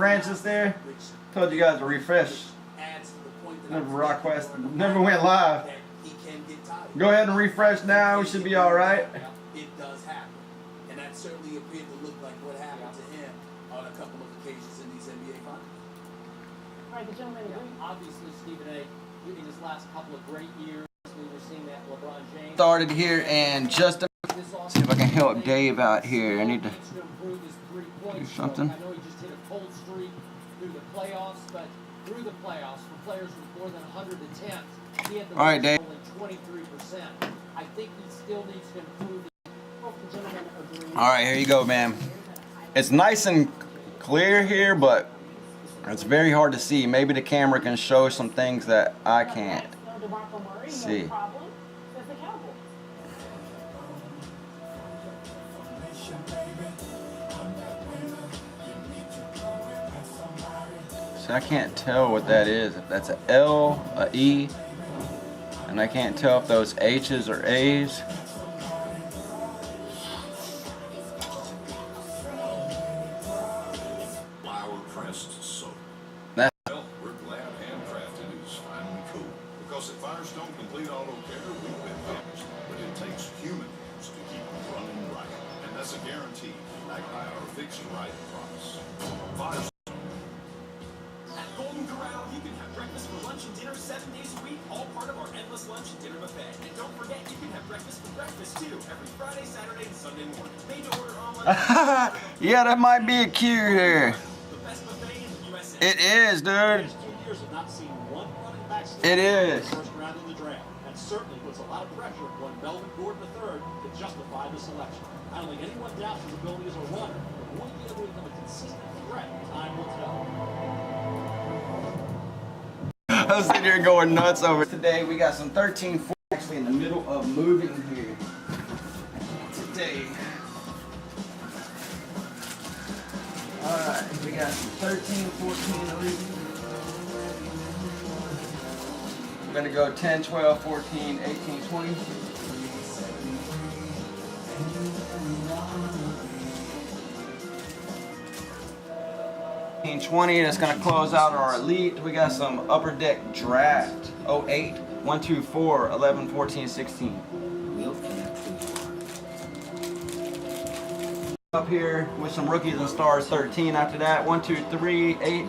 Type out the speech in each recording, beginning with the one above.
Francis there. Told you guys to refresh. Never never went live. Go ahead and refresh now. We should be all right. It does happen, and that certainly appeared to look like what happened to him on a couple of occasions in these NBA finals. All right, the gentleman obviously Stephen A. Leading his last couple of great years. We were seeing that LeBron James Started here in just a see if I can help Dave out here. I need to do something. I know he just hit a cold streak through the playoffs, but through the playoffs for players with more than 100 attempts, he had the all right, Dave. only 23%. I think he still needs to improve. All right, here you go, man. It's nice and clear here, but it's very hard to see. Maybe the camera can show some things that I can't see. So I can't tell what that is. If that's an L, a E, and I can't tell if those H's or A's. Well, we're glad Handcrafted is finally cool. Because at Firestone Complete Auto Care, we've been damaged, but it takes human hands to keep them running right. And that's a guarantee, backed by our Fix It Right promise. Firestone. At Golden Corral, you can have breakfast for lunch and dinner 7 days a week, all part of our endless lunch and dinner buffet. And don't forget, you can have breakfast for breakfast too, every Friday, Saturday, and Sunday morning. Made to order online. Yeah, that might be a cue here. It is, dude. It is. First round of the draft. That certainly puts a lot of pressure on Melvin Gordon III to justify the selection. I don't think anyone doubts his ability as a runner, but will he be able to become a consistent threat? Time will tell. I was sitting here going nuts over today. We got some 13-14 actually in the middle of moving here today. Alright, we got some 13, 14 leaves. We're going to go 10, 12, 14, 18, 20. That's going to close out our elite. We got some upper deck draft 08, 1, 2, 4, 11, 14, 16. Up here with some rookies and stars 13 after that. 1, 2, 3, 8.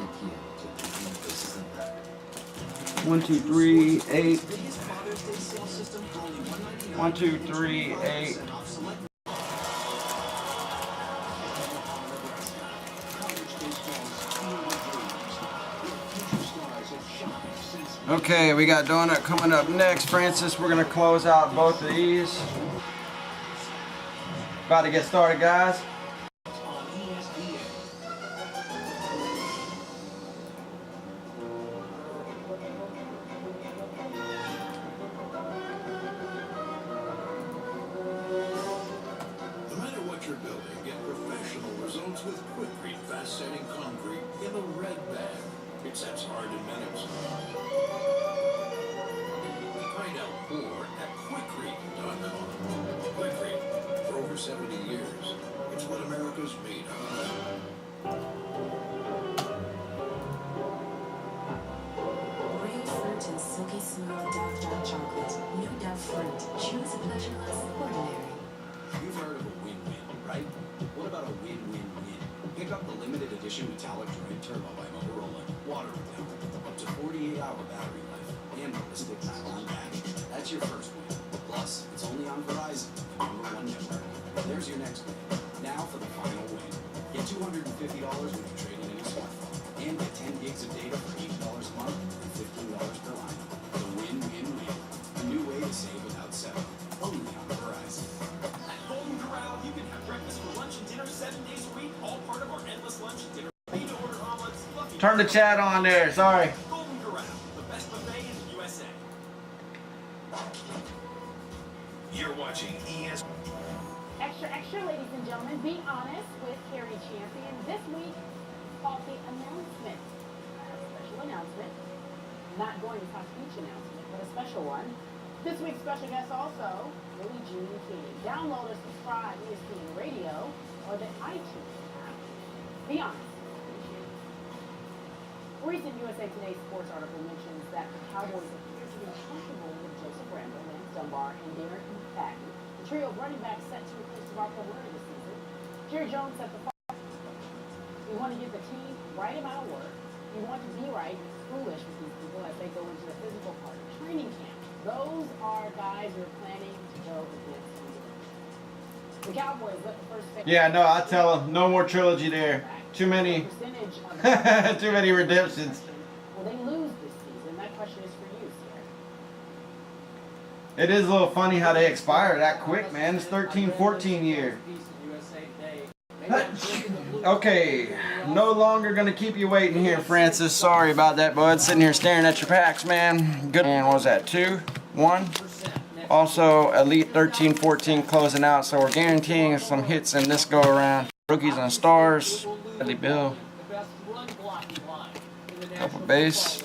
1, 2, 3, 8. 1, 2, 3, 8. Okay, we got Donut coming up next. Francis, we're going to close out both of these. About to get started, guys. You're building, get professional results with Quikrete fast setting concrete in a red bag. It sets hard in minutes. Find out more at Quikrete.com. Quikrete, for over 70 years, it's what America's made of. Real fruit and silky smooth Dove dark chocolate. New Dove fruit. Choose a pleasureless ordinary. You've heard of a win-win, right? What about a win-win-win? Pick up the limited edition metallic Droid Turbo by Motorola. Water repellent, up to 48-hour battery life, and ballistic nylon back. That's your first win. Plus, it's only on Verizon, the #1 network. There's your next win. Now for the final win. Get $250 when you trade in a new smartphone. And get 10 gigs of data for $8 a month and $15 per line. The win-win-win. A new way to save without settling. Only on Verizon. At Golden Corral, you can have breakfast for lunch and dinner 7 days a week, all part of our endless lunch and dinner. Made to order omelets, fluffy. Turn the chat on there, sorry. Golden Corral, the best buffet in the USA. You're watching ES. Extra, extra, ladies and gentlemen, be honest with Carrie Champion. This week, coffee announcement. A special announcement. Not going to top speech announcement, but a special one. This week's special guest also, Billie Jean King. Download or subscribe ESPN Radio or the iTunes app. Be honest. recent USA Today sports article mentions that the Cowboys appear to be comfortable with Joseph Randle, Lance Dunbar, and Darren McFadden, the trio of running backs set to replace DeMarco Murray this season. Jerry Jones said the following: "We want to give the team right amount of work. We want to be right. It's foolish with these people as they go into the physical part of training camp. Those are guys who are planning to go against the Cowboys let the first pick." Yeah, no, I tell them no more trilogy there. Too many, too many redemptions. Will they lose this season? That question is for you, sir. It is a little funny how they expire that quick, man. It's 13-14 year. Okay, no longer gonna keep you waiting here, Francis. Sorry about that, bud. Sitting here staring at your packs, man. Good. And what was that? 2, 1. Also, Elite 13-14 closing out, so we're guaranteeing some hits in this go around. Rookies and stars. Eddie Bill. Couple base.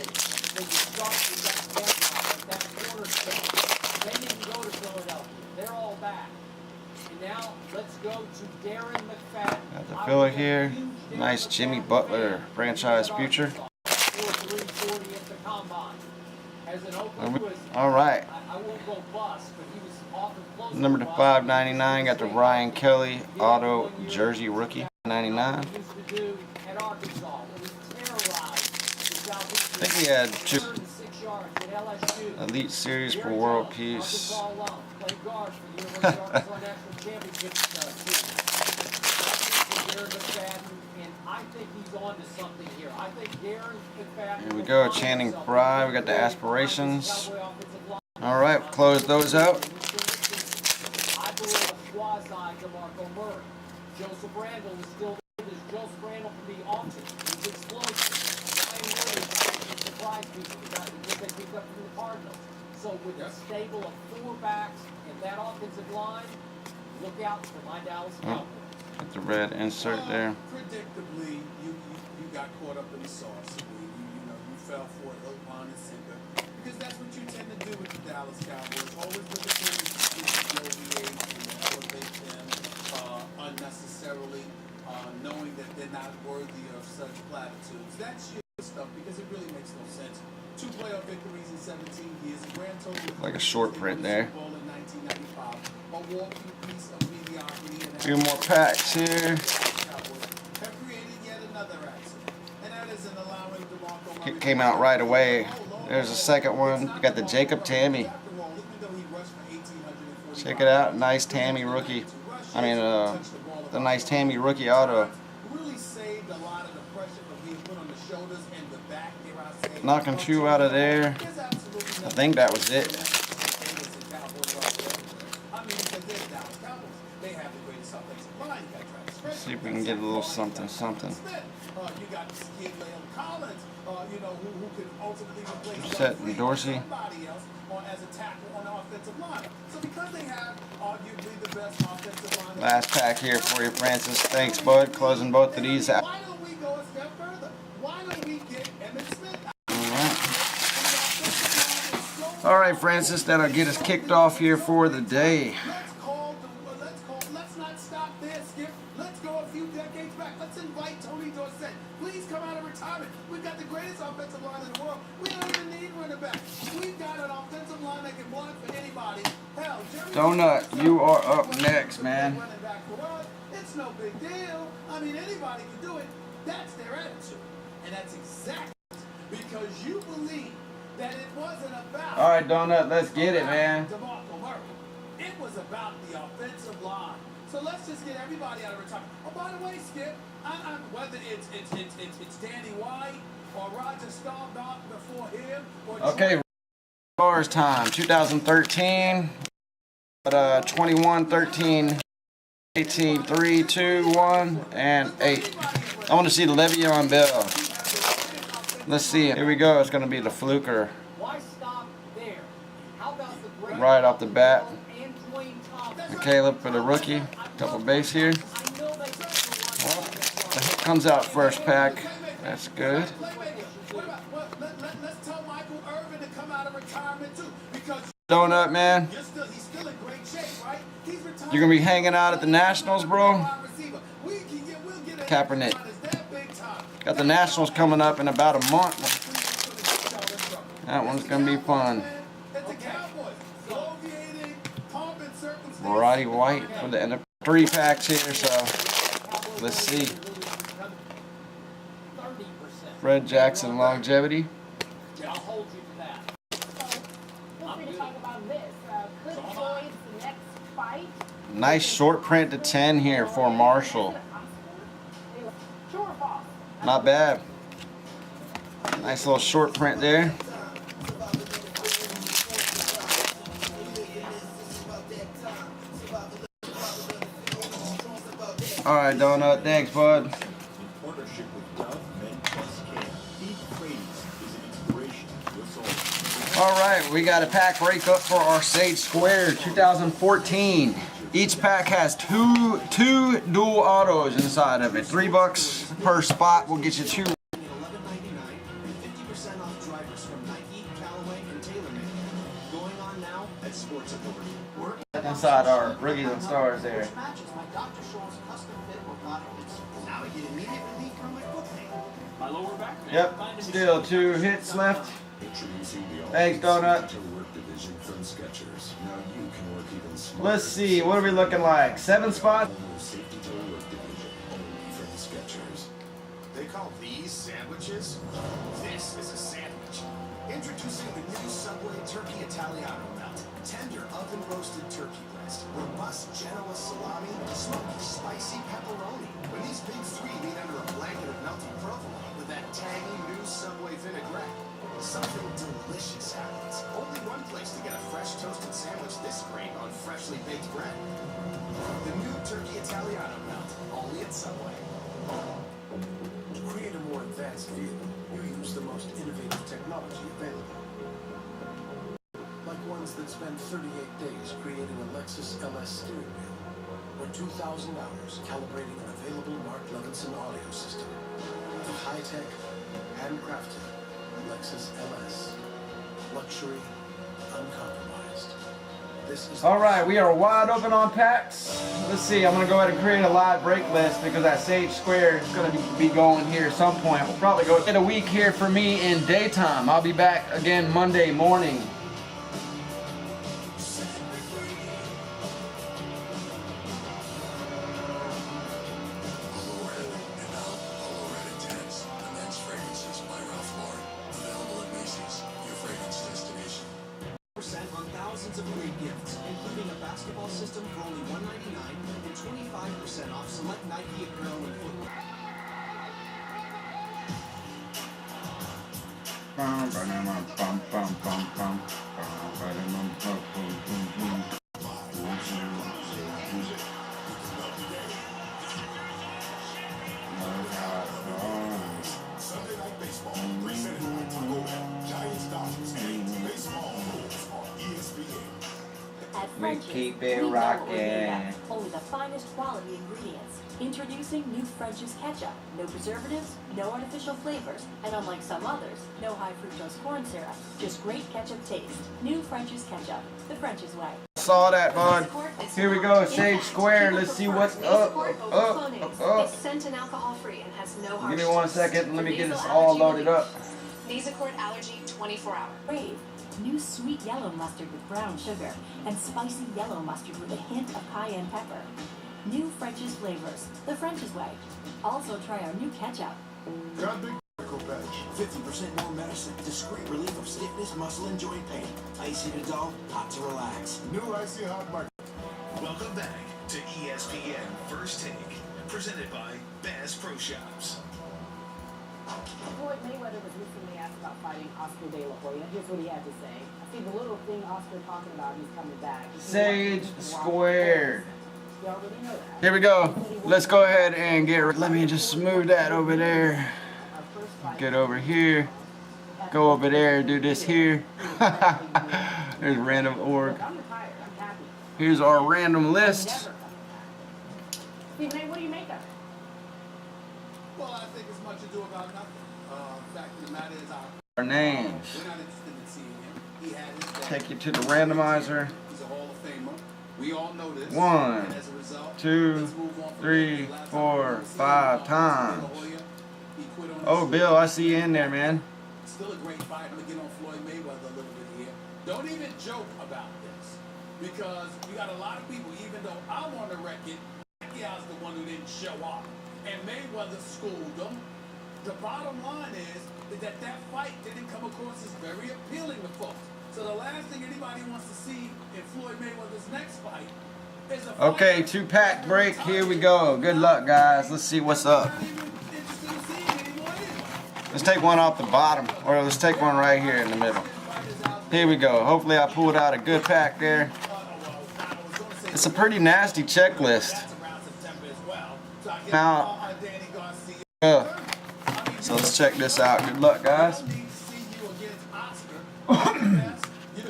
Now let's go to Darren McFadden. Got the filler here. Nice Jimmy Butler franchise future. All right. Number to 599. Got the Ryan Kelly auto jersey rookie 99. I think he had 2 Elite Series for World Peace. Here we go, Channing Frye. We got the aspirations. All right, close those out. Joseph Randle is still there. Joseph Randle can be auctioned. He's explosive. Ryan Williams surprise people that they picked up from the Cardinals. So with a stable of 4 backs and that offensive line, look out for my Dallas Cowboys. Get the red insert there. Predictably, you got caught up in the sauce. You fell for it, hook, line, and sinker. Because that's what you tend to do with the Dallas Cowboys. Always looking for the OVH and elevate them unnecessarily, knowing that they're not worthy of such platitudes. That's your stuff because it really makes no sense. 2 playoff victories in 17 years, a grand total of Like a short print there. Super Bowl in 1995, a walking piece of mediocrity. And Few more packs here. have created yet another accident, and that is an allowing DeMarco Murray. It came out right away. There's a second one. You got the Jacob Tammy. Check it out. Nice Tammy rookie. I mean, the nice Tammy rookie auto. Knocking 2 out of there. I think that was it. Let's see if we can get a little something. Set and Dorsey. Last pack here for you, Francis. Thanks, bud. Closing both of these out. Why don't we go a step further? Why don't we get Emmitt Smith? All right, Francis. That'll get us kicked off here for the day. Let's not stop there, Skip. Let's go a few decades back. Let's invite Tony Dorsett. Please come out of retirement. We've got the greatest offensive line in the world. We don't even need running back. We've got an offensive line that can block for anybody. Hell, Jerry Donut, you are up next, man. It's no big deal. I mean, anybody can do it. That's their attitude. And that's exactly because you believe that it wasn't about. All right, Donut, let's get it, man. DeMarco Murray. It was about the offensive line. So let's just get everybody out of retirement. Oh, by the way, Skip, whether it's Danny White or Roger Staubach before him or Okay, Stars time. 2013. 21, 13, 18, 3, 2, 1, and 8. I want to see Le'Veon Bell. Let's see. Here we go. It's going to be the fluker. Why stop there? How about the great Right off the bat. and Dwayne Thompson? Caleb for the rookie. Couple base here. Well, the hit comes out first pack. That's good. Let's tell Michael Irvin to come out of retirement too, because Donut, man. he's still in great shape, right? He's retired. You're going to be hanging out at the Nationals, bro? We'll get Kaepernick. Got the Nationals coming up in about a month. That one's gonna be fun. It's the Cowboys. Bloviating, pomp and circumstance. Variety White for the end of 3 packs here, so let's see. 30%. Fred Jackson longevity. I'll hold you to that. Feel free to talk about this. Could Floyd's next fight? Nice short print to 10 here for Marshall. True or false? Not bad. Nice little short print there. Alright, Donut. Thanks, bud. In partnership with Dove Men Plus Care, Deep Craze is an inspiration to us all. Alright, we got a pack break up for our Sage Square 2014. Each pack has two dual autos inside of it. $3 per spot will get you 2. $11.99 and 50% off drivers from Nike, Callaway, and TaylorMade. Going on now at Sports Authority. Work Inside our rookies and stars there. matches my Dr. Scholl's custom fit robotic midsole. Now I get immediate relief from my foot pain. My lower back. Yep, still 2 hits left. Introducing the Thanks, Donut. Work division from Skechers. Now you can work even smarter. Let's see, what are we looking like? 7 spots? Safety toe work division only from Skechers. They call these sandwiches? This is a sandwich. Introducing the new Subway Turkey Italiano melt. Tender oven roasted turkey breast. Robust Genoa salami. Smoky spicy pepperoni. When these big three meet under a blanket of melted provolone with that tangy new Subway vinaigrette, Something delicious happens. only one place to get a fresh toasted sandwich this great on freshly baked bread. The new Turkey Italiano melt. Only at Subway. To create a more advanced vehicle, you use the most innovative technology available. Like ones that spend 38 days creating a Lexus LS steering wheel, or 2,000 hours calibrating an available Mark Levinson audio system. The high-tech, handcrafted Lexus LS. Luxury, uncompromised. This is Alright, we are wide open on packs. Let's see, I'm going to go ahead and create a live break list because that Sage Square is going to be going here at some point. We'll probably go in a week here for me in daytime. I'll be back again Monday morning. On thousands of great gifts, including a basketball system for only $199 and 25% off select Nike apparel and footwear. Sunday Night Baseball, presented by Taco Bell. Giants Dodgers and baseball rules on ESPN. At We French's, keep it we know what we're made rockin'. of. Only the finest quality ingredients. Introducing new French's Ketchup. No preservatives, no artificial flavors, and unlike some others, no high fructose corn syrup. Just great ketchup taste. New French's Ketchup. The French's way. Saw that, bud. Here we go, Sage Square. Let's see what's up. It's scent and alcohol free and has no harsh Give me 1 taste. second. Let me get this Nasal all allergy loaded relief. up. Nasacort allergy 24-hour. Crave. New sweet yellow mustard with brown sugar and spicy yellow mustard with a hint of cayenne pepper. New French's flavors. The French's way. Also try our new ketchup. Got big Taco Bell. 50% more medicine. Discreet relief of stiffness, muscle, and joint pain. Icy to dull, hot to relax. New Icy Hot Mark. Welcome back to ESPN First Take, presented by Bass Pro Shops. Floyd Mayweather was recently asked about fighting Oscar De La Hoya. Here's what he had to say. I see the little thing Oscar talking about, he's coming back. Sage Squared. You already know that. Here we go. Let's go ahead and get. Let me just smooth that over there. Our first fight. Get over here. Go over there. Do this here. There's random org. Look, I'm retired. I'm happy. Here's our random list. Never coming back. Stephen A., what do you make of it? Well, I think it's much ado about nothing. Fact of the matter is, Our names. we're not interested in seeing him. He had his day. Take you to the randomizer. He's a Hall of Famer. We all know this. 1, And as a result, 2, let's move on from 3, there. Last 4, time we 5 seen times. De La Hoya, he quit on Oh, Bill, I see you in there, man. Still a great fight. I'm gonna get on Floyd Mayweather a little bit here. Don't even joke about this, because you got a lot of people. Even though I'm on the record, Pacquiao's the one who didn't show up, and Mayweather schooled him. The bottom line is that that fight didn't come across as very appealing to folks. So the last thing anybody wants to see in Floyd Mayweather's next fight is a fight. Okay, 2-pack break. Here we go. Good luck, guys. Let's see what's up. Let's take one off the bottom, or let's take one right here in the middle. Here we go. Hopefully I pulled out a good pack there. It's a pretty nasty checklist. Now, so let's check this out. Good luck, guys.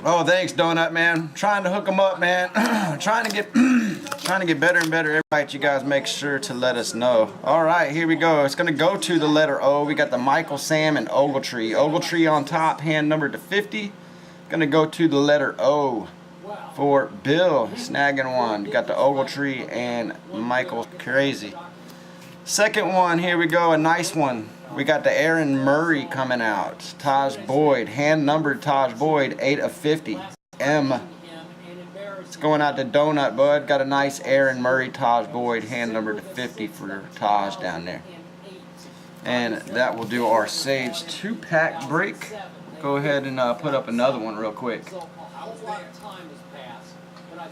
Oh, thanks, Donut Man. Trying to hook them up, man. trying to get better and better every fight. You guys make sure to let us know. All right, here we go. It's gonna go to the letter O. We got the Michael Sam and Ogletree. Ogletree on top, hand numbered to 50. Gonna go to the letter O for Bill, snagging one. You got the Ogletree and Michael Crazy. Second one, here we go, a nice one. We got the Aaron Murray coming out. Taj Boyd, hand numbered Taj Boyd, 8 of 50. M. It's going out to Donut Bud. Got a nice Aaron Murray, Taj Boyd, hand numbered to 50 for Taj down there. And that will do our Sage 2-pack break. Go ahead and put up another one real quick. So a whole lot of time has passed, but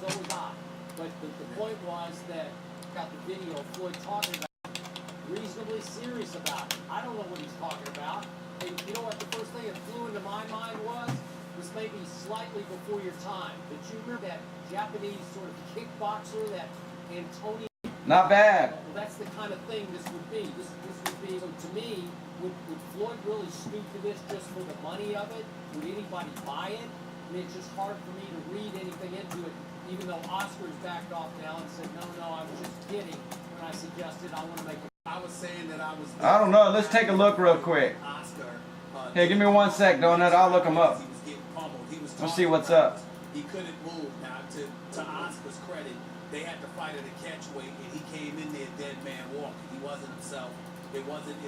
so was I. But the point was that got the video of Floyd talking about reasonably serious about it. I don't know what he's talking about. And you know what the first thing that flew into my mind was maybe slightly before your time. But you remember that Japanese sort of kickboxer, that Antonio? Not bad. Well, that's the kind of thing this would be. This would be, so to me, would Floyd really stoop to this just for the money of it? Would anybody buy it? I mean, it's just hard for me to read anything into it, even though Oscar's backed off now and said, no, I was just kidding when I suggested I want to make a... I was saying that I was... I don't know. Let's take a look real quick. Oscar, Hey, give me 1 sec, Donut. I'll look him up. He was getting pummeled. He was Let's see what's up. He couldn't move. Now, to Oscar's credit, they had to fight at a catch weight, and he came in there dead man walking. He wasn't himself. He wasn't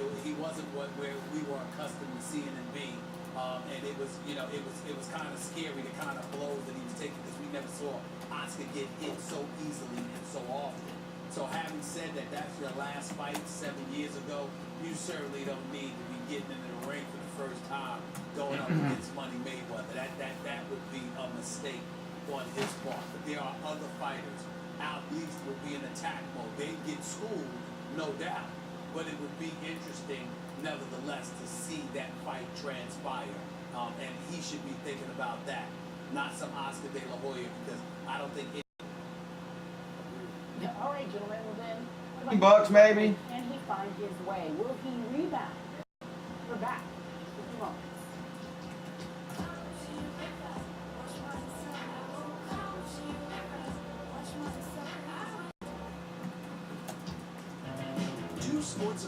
where we were accustomed to seeing him be. And it was, it was kind of scary, the kind of blows that he was taking, because we never saw Oscar get hit so easily and so often. So having said that, that's your last fight 7 years ago, you certainly don't need to be getting into the ring for the first time, going up against Money Mayweather. That would be a mistake on his part. But there are other fighters out least would be in attack mode. They get schooled, no doubt. But it would be interesting, nevertheless, to see that fight transpire. And he should be thinking about that, not some Oscar De La Hoya, because I don't think All right, gentlemen, well then... $20 maybe? Can he find his way? Will he rebound? We're back. Just a few moments.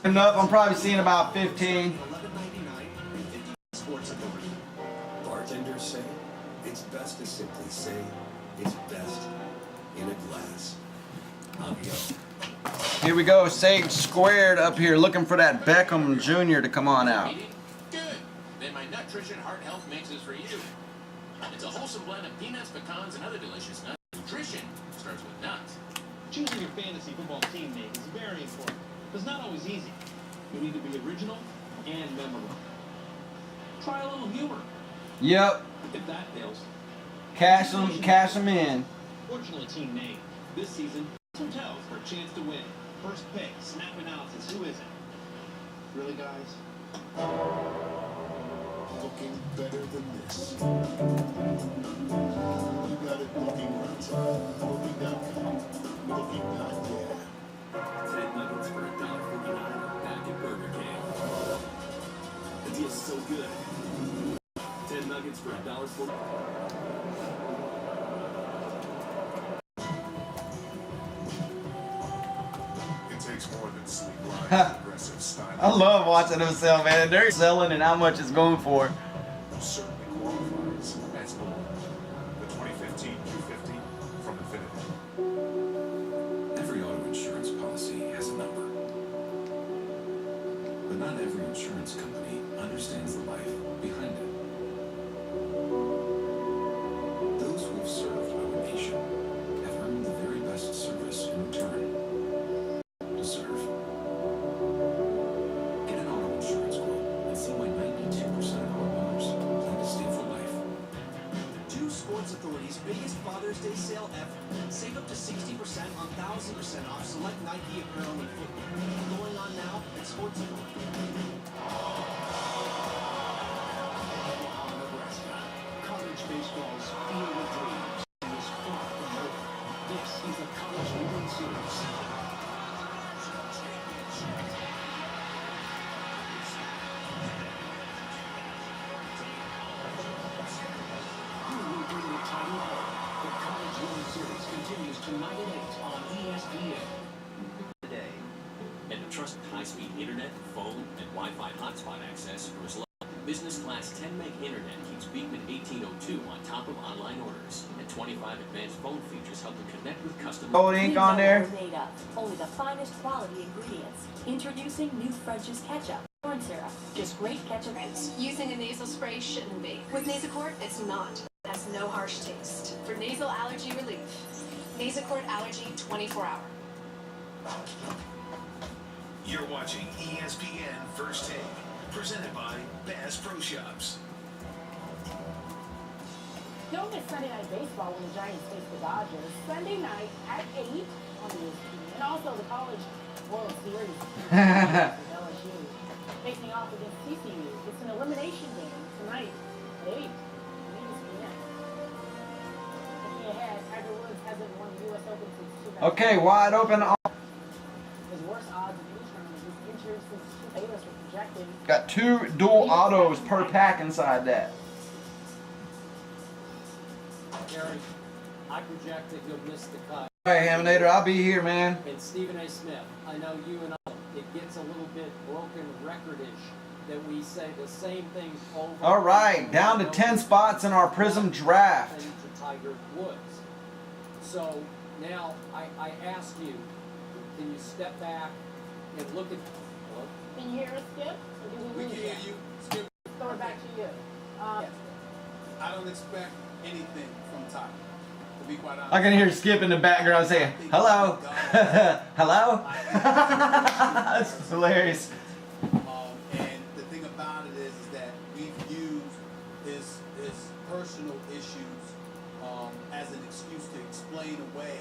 Enough. I'm probably seeing about 15. $11.99 Sports Authority. Bartenders say it's best to simply say it's best in a glass. Here we go, Sage Squared up here looking for that Beckham Jr. to come on out. Good. Then my Nutrition Heart Health Mix is for you. It's a wholesome blend of peanuts, pecans, and other delicious nuts. Nutrition starts with nuts. Choosing your fantasy football teammate is very important, but it's not always easy. You need to be original and memorable. Try a little humor. Yep. If that fails, Cash them in. Fortunately, team name this season. Hotels for a chance to win. First pick, snap analysis. Who is it? Really, guys? Looking better than this. You got it looking right. Looking.com. Looking.com, yeah. 10 nuggets for $1.49 back at Burger King. The deal's so good. 10 nuggets for $1.49. More than sleek lines, aggressive style. I love watching them sell, man. They're selling and how much it's going for. Certainly qualifies as gold. The 2015 Q50 from Infiniti. Every auto insurance policy has a number. not every insurance company understands the life behind it. Those who have served our nation have earned the very best service in return. Deserve. Get an auto insurance quote and see why 92% of our members plan to stay for life. Two Sports Authority's biggest Father's Day sale ever. Save up to 60% on 1,000% off select Nike apparel and footwear. Going on now at Sports Authority. Nebraska. College baseball's field of dreams is far from over. This is the College World Series. Who will bring the title home? The College World Series continues tonight at 8 on ESPN. Today. And to trust high-speed internet, phone, and Wi-Fi hotspot access for as low. Business class 10 meg internet keeps Beekman 1802 on top of online orders, and 25 advanced phone features help you connect with customers. Gold ink on there. Made up. Only the finest quality ingredients. Introducing new French's ketchup. Corn syrup. Just great ketchup. Using a nasal spray shouldn't be. With Nasacort, it's not. It has no harsh taste. For nasal allergy relief, Nasacort Allergy 24 Hour. You're watching ESPN First Take, presented by Bass Pro Shops. Don't miss Sunday Night Baseball when the Giants face the Dodgers Sunday night at 8 on ESPN. And also the College World Series with LSU facing off against TCU. It's an elimination game tonight at 8 on ESPN. Looking ahead, Tiger Woods hasn't won the U.S. Open since 2000. Okay, wide open. His worst odds of any tournament. He's injured since 2 Bayless were projected. Got 2 dual autos per pack inside that. Gary, I project that you'll miss the cut. Hey, Haminator, I'll be here, man. And Stephen A. Smith, I know you and I, it gets a little bit broken recordish that we say the same things over. All right, down to 10 spots in our Prism draft. To Tiger Woods. So now I ask you, can you step back and look at? Hello? Can you hear us, Skip? Or do We we can lose hear you. Skip. Throw it back to you. I don't expect anything from Tiger. To be quite honest. I can hear Skip in the background saying, hello. Hello? That's hilarious. And the thing about it is that we've used his personal issues as an excuse to explain away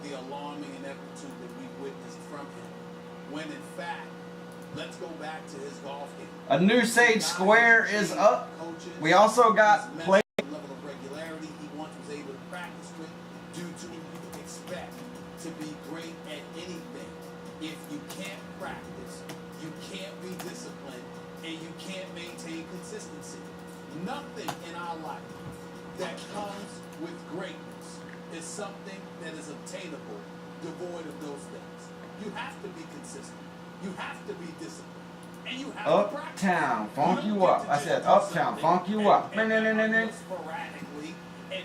the alarming ineptitude that we've witnessed from him. When in fact, let's go back to his golf game. A new Sage Square is up. We also got play. Level of regularity he once was able to practice with, due to you expect to be great at anything. If you can't practice, you can't be disciplined, and you can't maintain consistency. Nothing in our life that comes with greatness is something that is obtainable devoid of those things. You have to be consistent. You have to be disciplined. And you have to practice. Uptown, funk you up. I said uptown, funk you up. Sporadically.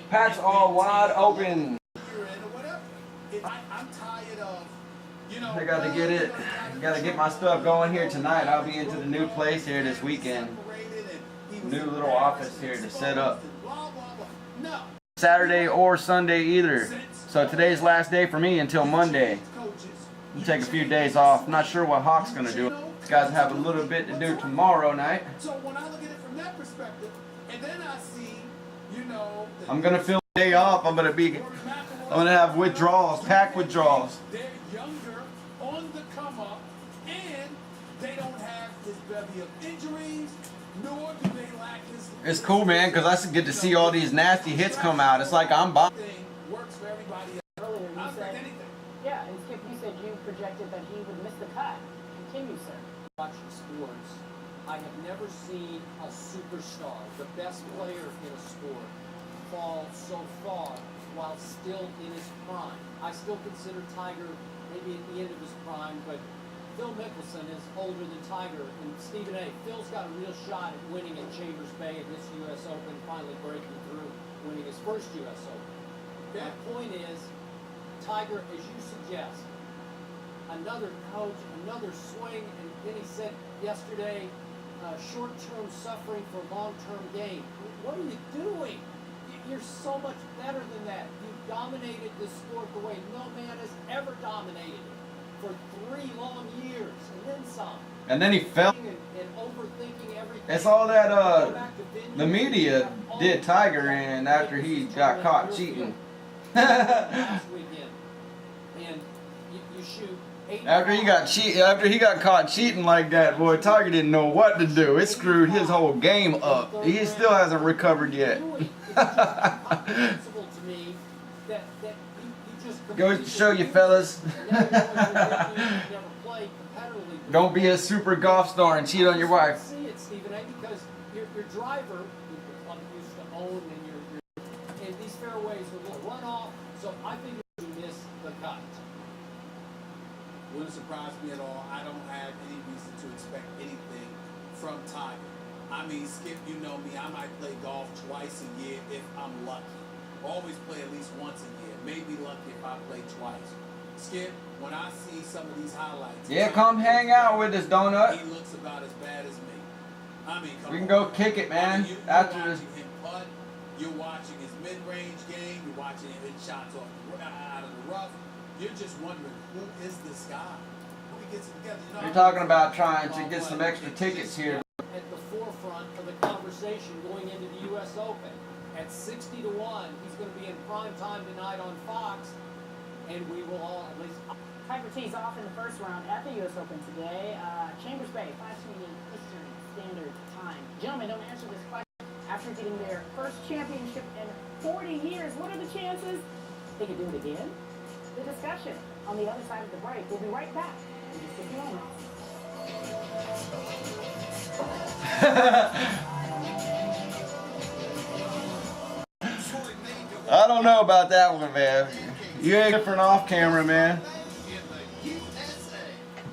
Patch all wide open. I'm tired of, I got to get it. Got to get my stuff going here tonight. I'll be into the new place here this weekend. New little office here to set up. Saturday or Sunday either. So today's last day for me until Monday. I'll take a few days off. Not sure what Hawk's gonna do. These guys have a little bit to do tomorrow night. So when I look at it from that perspective, and then I see, I'm gonna fill the day off. I'm gonna have withdrawals, pack withdrawals. They're younger, on the come up, and they don't have this bevy of injuries, nor do they lack this. It's cool, man, because I get to see all these nasty hits come out. It's like I'm bombing. Works for everybody else. Earlier you said, yeah, and Skip, you said you projected that he would miss the cut. Continue, sir. Watching sports, I have never seen a superstar, the best player in a sport, fall so far while still in his prime. I still consider Tiger maybe at the end of his prime, but Phil Mickelson is older than Tiger, and Stephen A. Phil's got a real shot at winning at Chambers Bay at this U.S. Open, finally breaking through, winning his first U.S. Open. My point is, Tiger, as you suggest, another coach, another swing, and then he said yesterday, short-term suffering for long-term gain. What are you doing? You're so much better than that. You've dominated this sport the way no man has ever dominated it for 3 long years, and then some. And then he fell. And overthinking everything. It's all that the media did Tiger in after he got caught cheating. Last weekend, and you shoot 8 After he got caught cheating like that, boy, Tiger didn't know what to do. It screwed his whole game up. He still hasn't recovered yet. Goes to show you, fellas. Don't be a super golf star and cheat on your wife. See it, Stephen A. Because your driver used to own, and these fairways will run off. So I think you miss the cut. Wouldn't surprise me at all. I don't have any reason to expect anything from Tiger. I mean, Skip, you know me. I might play golf twice a year if I'm lucky. Always play at least once a year. Maybe lucky if I play twice. Skip, when I see some of these highlights, yeah, come hang out with us, Donut. He looks about as bad as me. I mean, we can go kick it, man. You're After this. watching him putt. You're watching his mid-range game. You're watching him hit shots out of the rough. You're just wondering, who is this guy? Who he gets it together? You know, You're talking about trying to get some extra tickets here. At the forefront of the conversation going into the U.S. Open. At 60 to 1, he's going to be in prime time tonight on Fox, and we will all at least. Tiger tees off in the first round at the U.S. Open today. Chambers Bay, 5:20 Eastern Standard Time. Gentlemen, don't answer this question. After getting their first championship in 40 years, what are the chances they could do it again? The discussion on the other side of the break. We'll be right back in just a few moments. I don't know about that one, man. You ain't different off camera, man.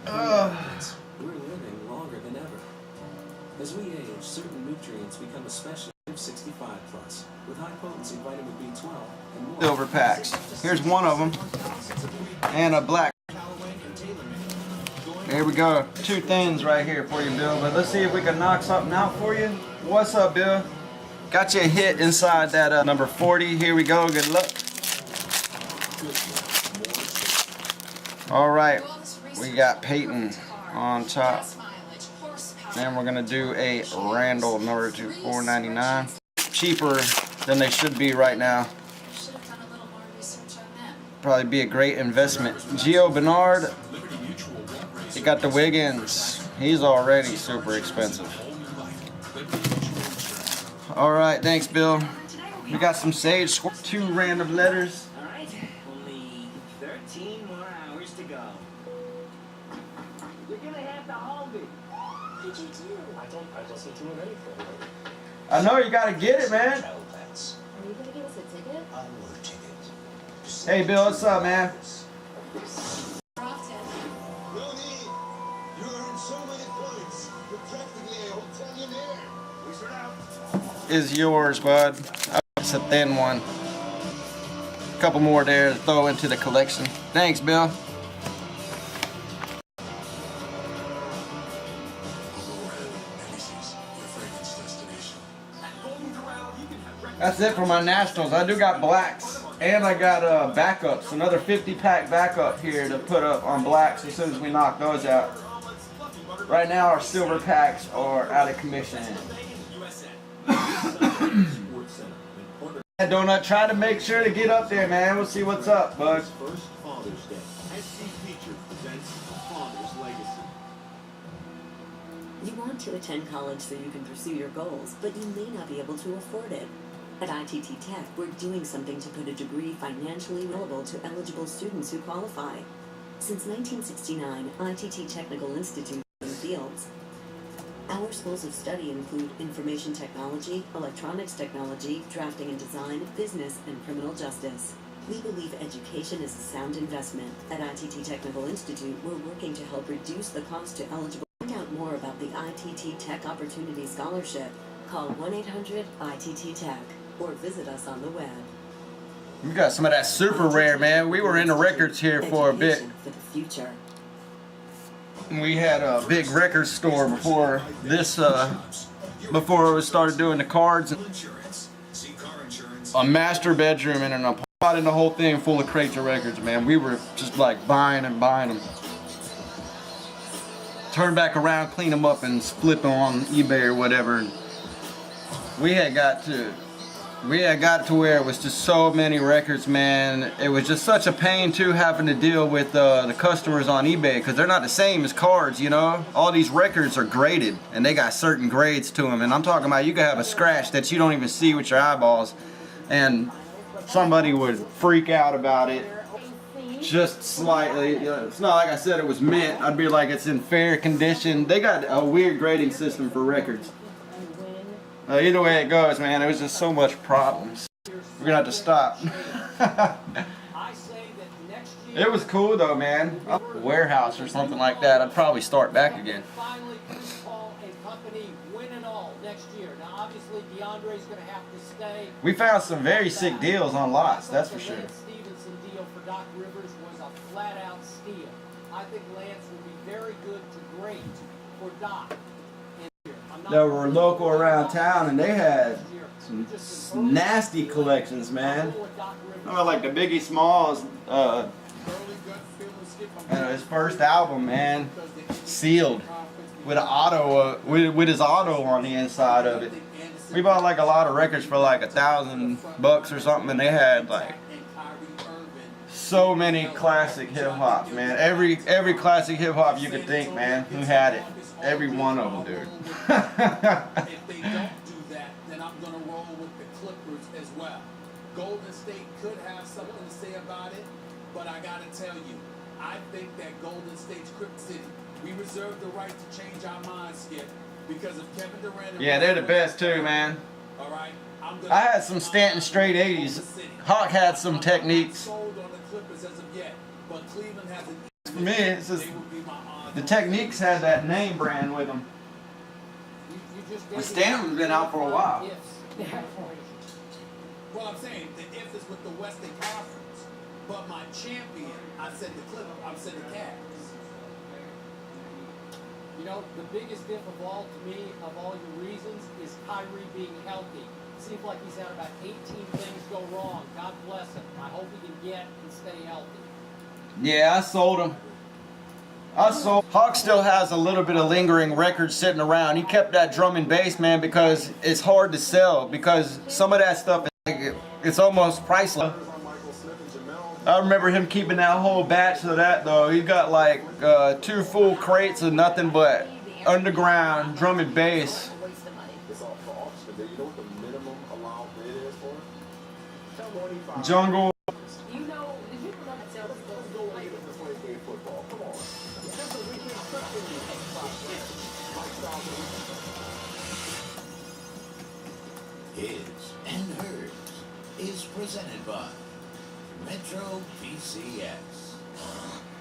We're living longer than ever. As we age, certain nutrients become especially 65 plus, with high potency vitamin B12 and more. Silver packs. Here's one of them. And a black. There we go. 2 thins right here for you, Bill. But let's see if we can knock something out for you. What's up, Bill? Got you a hit inside that number 40. Here we go. Good luck. All right. We got Peyton on top. Then we're going to do a Randall number 2, $4.99. Cheaper than they should be right now. Probably be a great investment. Gio Bernard. You got the Wiggins. He's already super expensive. All right, thanks, Bill. We got some Sage, 2 random letters. All right, only 13 more hours to go. You're gonna have to hold it. What did you do? I wasn't doing anything. I know you gotta get it, man. Are you gonna give us a ticket? I want a ticket. Hey, Bill, what's up, man? No need. You earned so many points. You're practically a hotelionaire. We start out. Is yours, bud. It's a thin one. A couple more there to throw into the collection. Thanks, Bill. That's it for my nationals. I do got blacks, and I got backups. Another 50-pack backup here to put up on blacks as soon as we knock those out. Right now, our silver packs are out of commission. Donut, try to make sure to get up there, man. We'll see what's up, bud. First Father's Day. SC Feature presents Father's Legacy. You want to attend college so you can pursue your goals, but you may not be able to afford it. At ITT Tech, we're doing something to put a degree financially available to eligible students who qualify. Since 1969, ITT Technical Institute in the fields. Our schools of study include information technology, electronics technology, drafting and design, business, and criminal justice. We believe education is a sound investment. At ITT Technical Institute, we're working to help reduce the cost to eligible. Find out more about the ITT Tech Opportunity Scholarship. Call 1-800-ITT-TECH or visit us on the web. We got some of that super rare, man. We were in the records here for a bit. For the future. We had a big record store before this, before we started doing the cards. A master bedroom and an apartment and the whole thing full of crates of records, man. We were just like buying and buying them. Turn back around, clean them up, and flip them on eBay or whatever. We had got to where it was just so many records, man. It was just such a pain too, having to deal with the customers on eBay, because they're not the same as cards, you know. All these records are graded and they got certain grades to them, and I'm talking about you could have a scratch that you don't even see with your eyeballs, and somebody would freak out about it just slightly. You know, it's not like I said it was mint. I'd be like, it's in fair condition. They got a weird grading system for records. Either way it goes, man, it was just so much problems. We're gonna have to stop. It was cool though, man. A warehouse or something like that, I'd probably start back again. Finally, Chris Paul and company win it all next year. Now, obviously, DeAndre's going to have to stay. We found some very sick deals on lots, that's for sure. The Lance Stevenson deal for Doc Rivers was a flat-out steal. I think Lance will be very good to great for Doc. That were local around town, and they had some nasty collections, man. Oh, like the Biggie Smalls, his first album, man, sealed with an auto, with his auto on the inside of it. We bought like a lot of records for like $1,000 or something, and they had like so many classic hip hop, man. Every classic hip hop you could think, man, who had it. Every one of them, dude. If they don't do that, then I'm going to roll with the Clippers as well. Golden State could have something to say about it, but I got to tell you, I think that Golden State's Crypt City, we reserve the right to change our minds, Skip, because of Kevin Durant. And yeah, they're the best too, man. All right, I had some Stanton straight 80s. Hawk had some techniques. Sold on the Clippers as of yet, but Cleveland has an. For me, it's just the techniques had that name brand with them. The Stanton's been out for a while. Well, I'm saying the if is with the Western Conference, but my champion, I said the Clippers, I said the Cavs. You know, the biggest diff of all to me, of all your reasons, is Kyrie being healthy. Seems like he's had about 18 things go wrong. God bless him. I hope he can get and stay healthy. Yeah, I sold him. Hawk still has a little bit of lingering records sitting around. He kept that drum and bass, man, because it's hard to sell, because some of that stuff, it's almost priceless. I remember him keeping that whole batch of that, though. He got like 2 full crates of nothing but underground drum and bass. Jungle. His and Hers is presented by Metro PCS.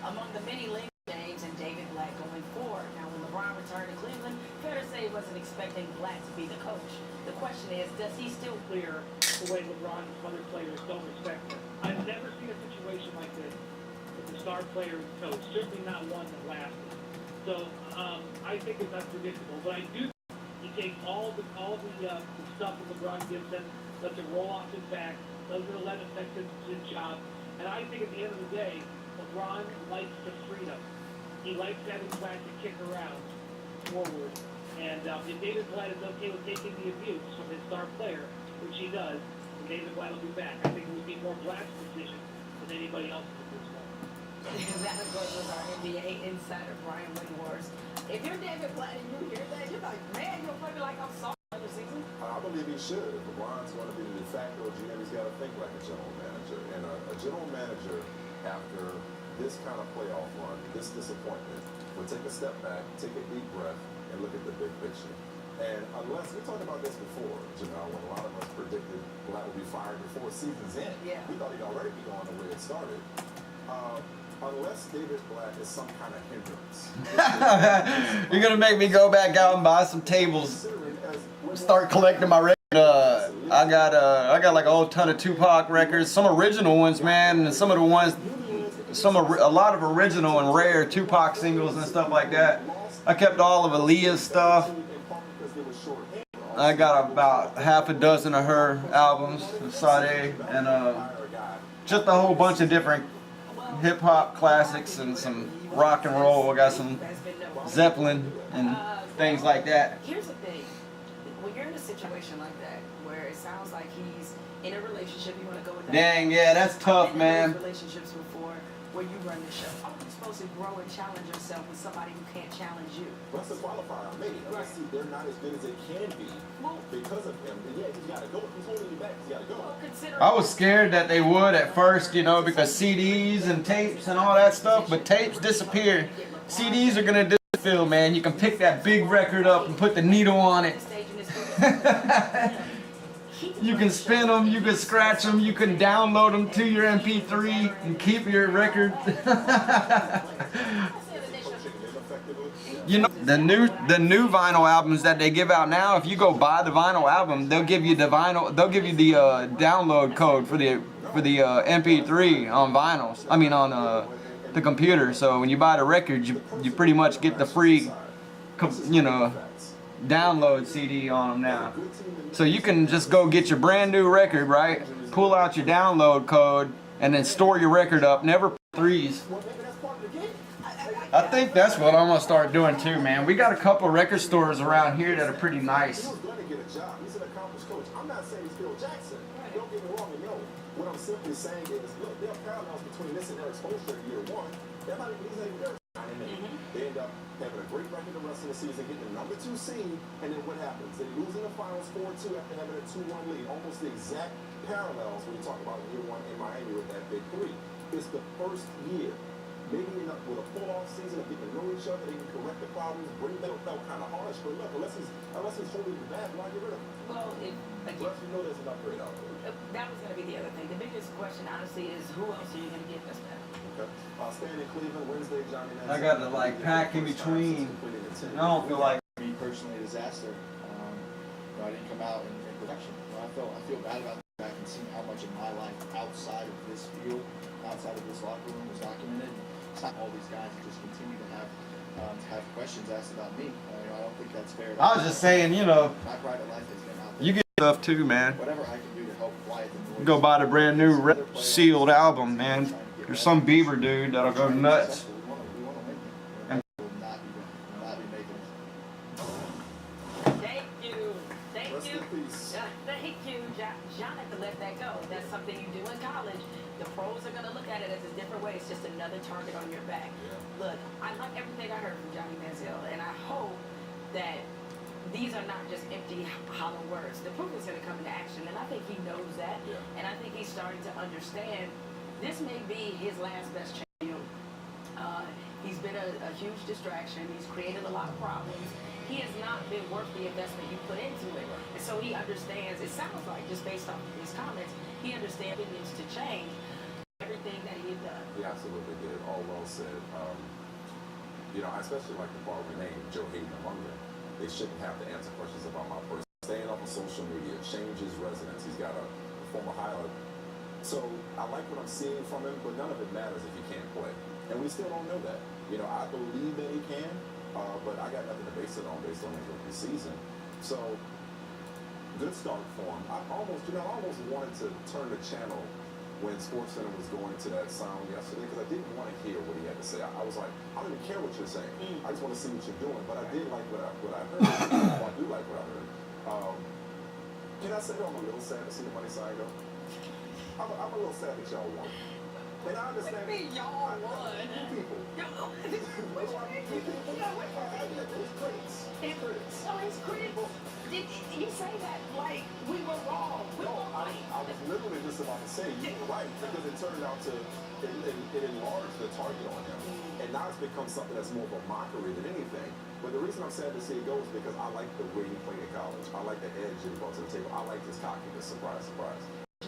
Among the many links, James and David Blatt going forward. Now, when LeBron returned to Cleveland, fair to say he wasn't expecting Blatt to be the coach. The question is, does he still clear the way LeBron and other players don't respect him? I've never seen a situation like this with a star player and coach, certainly not one that lasted. So I think it's unpredictable, but I do. He takes all the stuff that LeBron gives him, lets it roll off his back, doesn't let it affect his job. And I think at the end of the day, LeBron likes the freedom. He likes having Blatt to kick around forward. And if David Blatt is okay with taking the abuse from his star player, which he does, then David Blatt will be back. I think it would be more Blatt's decision than anybody else's at this point. That was our NBA insider, Brian Windhorst. If you're David Blatt and you hear that, you're like, man, you'll play me like I'm sorry another season. I believe he should. If LeBron's going to be the de facto GM, he's got to think like a general manager. And a general manager, after this kind of playoff run, this disappointment, will take a step back, take a deep breath, and look at the big picture. And unless, we talked about this before, Janelle, when a lot of us predicted Blatt would be fired before the season's end. Yeah. We thought he'd already be going the way it started. Unless David Blatt is some kind of hindrance. You're gonna make me go back out and buy some tables. Start collecting my records. I got like a whole ton of Tupac records, some original ones, man, and some of the ones a lot of original and rare Tupac singles and stuff like that. I kept all of Aaliyah's stuff. I got about half a dozen of her albums, Sade, and just a whole bunch of different hip hop classics and some rock and roll. I got some Zeppelin and things like that. Here's the thing. When you're in a situation like that, where it sounds like he's in a relationship, you want to go with that. Dang, yeah, that's tough, man. Relationships before, where you run the show. How are you supposed to grow and challenge yourself with somebody who can't challenge you? That's the qualifier I made. Let's see, they're not as good as they can be because of him. And yeah, he's got to go. If he's holding you back, he's got to go. I was scared that they would at first, you know, because CDs and tapes and all that stuff, but tapes disappear. CDs are going to disappear, man. You can pick that big record up and put the needle on it. You can spin them, you can scratch them, you can download them to your MP3 and keep your record. You know, the new vinyl albums that they give out now, if you go buy the vinyl album, they'll give you the download code for the MP3 on vinyls. I mean on the computer. So when you buy the record, you pretty much get the free, you know, download CD on them now. So you can just go get your brand new record, right? Pull out your download code and then store your record up. Never threes. I think that's what I'm gonna start doing too, man. We got a couple record stores around here that are pretty nice. He was going to get a job. He's an accomplished coach. I'm not saying he's Phil Jackson. Don't get me wrong. You know, what I'm simply saying is, look, there are parallels between this and their exposure in year one. They're not even there. They end up having a great record the rest of the season, getting the number 2 seed, and then what happens? They lose in the finals 4-2 after having a 2-1 lead. Almost the exact parallels when you talk about year one in Miami with that big 3. It's the first year. Maybe end up with a full off season of getting to know each other, they can correct the problems, bring them felt kind of harsh, but look, unless he's holding you back, why get rid of him? Well, unless you know there's an upgrade out there. That was going to be the other thing. The biggest question, honestly, is who else are you going to get this back? Okay. Staying in Cleveland Wednesday, Johnny Manziel. I got to like pack in between. I don't feel like me personally a disaster. I didn't come out in production. I feel bad about that and seeing how much of my life outside of this field, outside of this locker room was documented. It's not all these guys that just continue to have questions asked about me. I don't think that's fair. I was just saying, you know, my private life has been out there. you get stuff too, man. Whatever I can do to help quiet the noise. Go buy the brand new sealed album, man. There's some Beaver dude that'll go nuts. Thank you, Jonathan. Let that go. That's something you do in college. The pros are going to look at it as a different way. It's just another target on your back. Look, I like everything I heard from Johnny Manziel, and I hope that these are not just empty, hollow words. The proof is going to come into action, and I think he knows that. And I think he's starting to understand this may be his last best chance. He's been a huge distraction. He's created a lot of problems. He has not been worth the investment you put into it. And so he understands, it sounds like, just based off of his comments, he understands it needs to change everything that he had done. He absolutely did. All well said. You know, I especially like the part we named Joe Hayden among them. They shouldn't have to answer questions about my person. Staying off of social media, change his residence. He's got a former highlight. So I like what I'm seeing from him, but none of it matters if he can't play. And we still don't know that. You know, I believe that he can, but I got nothing to base it on based on his rookie season. So, good start for him. I almost wanted to turn the channel when SportsCenter was going to that sound yesterday because I didn't want to hear what he had to say. I was like, I don't even care what you're saying. I just want to see what you're doing. But I did like what I heard. I do like what I heard. Can I say that I'm a little sad to see the money sign go? I'm a little sad that y'all won. And I understand. What do you mean y'all won? People. It's critical. Did you say that like we were wrong? I was literally just about to say you were right because it turned out to it enlarged the target on him, and now it's become something that's more of a mockery than anything. But the reason I'm sad to see it go is because I like the way he played in college. I like the edge that he brought to the table. I like his cockiness. Surprise, surprise.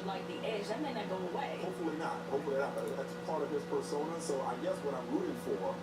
Like the edge, that may not go away. Hopefully not. Hopefully not. But that's part of his persona. So I guess what I'm rooting for,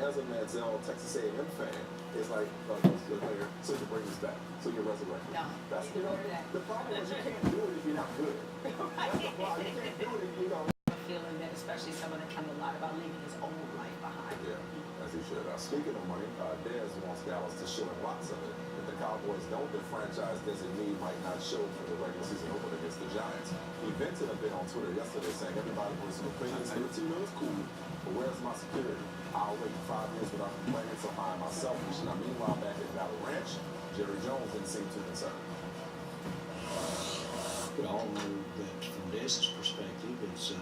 as a Manziel Texas A&M fan, is like so you bring this back, so you're resurrected. No, that's the problem is you can't do it if you're not good. That's the problem. You can't do it if you don't. Feeling that it's especially someone that cared a lot about leaving his old life behind. Yeah, as he should. Speaking of money, Dez wants Dallas to show him lots of it. If the Cowboys don't, the franchise designee might not show for the regular season opener against the Giants. He vented a bit on Twitter yesterday saying everybody wants some opinions. 13 million is cool, but where's my security? I'll wait 5 years without complaining, so I am myself. Now, meanwhile, back at Valley Ranch, Jerry Jones didn't seem too concerned. We all know that from Dez's perspective, it's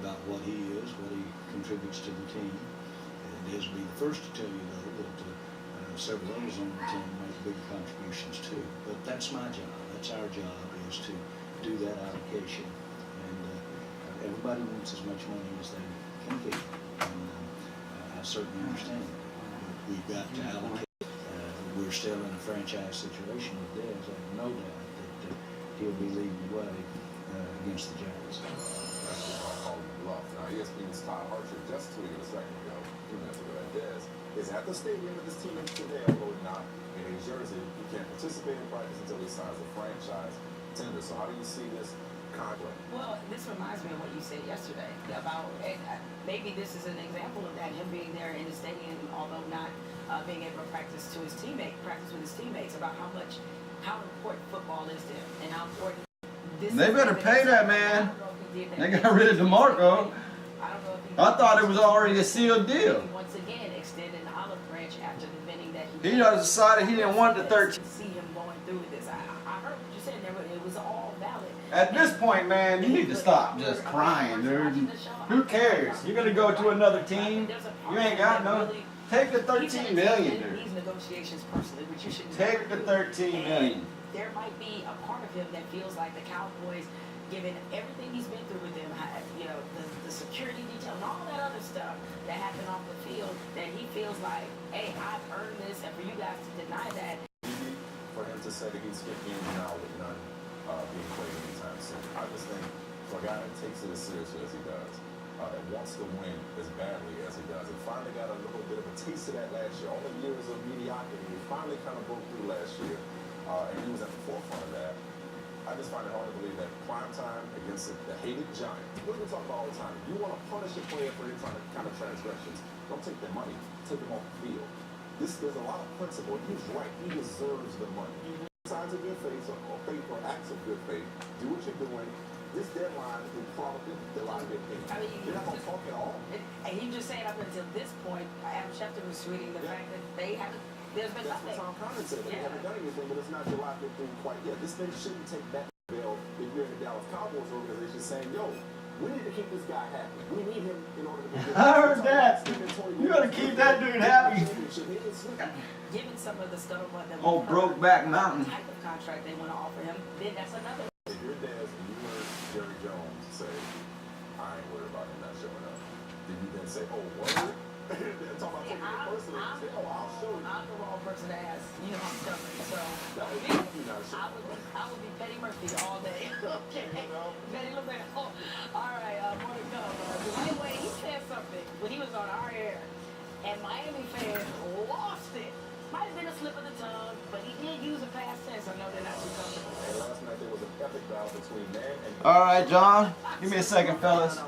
about what he is, what he contributes to the team. And Dez will be the first to tell you, though, that several others on the team make big contributions too. But that's my job. That's our job, is to do that allocation. And everybody wants as much money as they can get. And I certainly understand that. We've got to allocate. We're still in a franchise situation with Dez. I have no doubt that he'll be leading the way against the Giants. That's what I call him bluff. Now, ESPN's Todd Archer just tweeted a second ago, 2 minutes ago, that Dez is at the stadium with his team today, although not in New Jersey. He can't participate in practice until he signs a franchise tender. So how do you see this conflict? Well, this reminds me of what you said yesterday about, and maybe this is an example of that, him being there in the stadium, although not being able to practice with his teammates, about how important football is to him and how important this is. They better pay that man. They got rid of DeMarco. I thought it was already a sealed deal. Once again, extended an olive branch after the vending that he decided he didn't want the 13. See him going through with this. I heard what you said there, but it was all valid. At this point, man, you need to stop just crying, dude. Who cares? You're gonna go to another team. You ain't got no. Take the 13 million, dude. These negotiations personally, but you should take the 13 million. There might be a part of him that feels like the Cowboys, given everything he's been through with them, you know, the security detail and all that other stuff that happened off the field, that he feels like, hey, I've earned this, and for you guys to deny that. For him to say that he's 15 now with none being played anytime soon. I just think for a guy that takes it as seriously as he does, that wants to win as badly as he does, and finally got a little bit of a taste of that last year. All the years of mediocrity, he finally kind of broke through last year, and he was at the forefront of that. I just find it hard to believe that prime time against the hated Giants. What do we talk about all the time? You want to punish a player for any kind of transgressions. Don't take their money. Take them off the field. There's a lot of principle. He's right. He deserves the money. Signs of good faith or faith or acts of good faith. Do what you're doing. This deadline is probably the line of paid. I mean, you're not going to talk at all. And you just saying up until this point, Adam Schefter was tweeting the fact that they haven't. There's been That's nothing. what Tom Condon said. They haven't done anything, but it's not July 15th quite yet. This thing shouldn't take that bill if you're in the Dallas Cowboys organization saying, yo, we need to keep this guy happy. We need him in order to be good. I heard that. You gotta keep that dude happy. Given some of the scuttlebutt that Oh, Brokeback Mountain. type of contract they want to offer him, then that's another. If you're Dez and you heard Jerry Jones say, I ain't worried about him not showing up, did you then say, oh, word? Talk about taking it personally. Say, oh, I'll show you. I'm the wrong person to ask. You know, I'm stubborn. So, That was me, not showing up. I would be Petty Murphy all day. Okay. Petty LaBelle. All right, more to come. Dwayne Wade, he said something when he was on our air, and Miami fans lost it. Might have been a slip of the tongue, but he did use a past tense. I know they're not too comfortable. And last night there was an epic battle between man and... All right, John. Give me a second, fellas.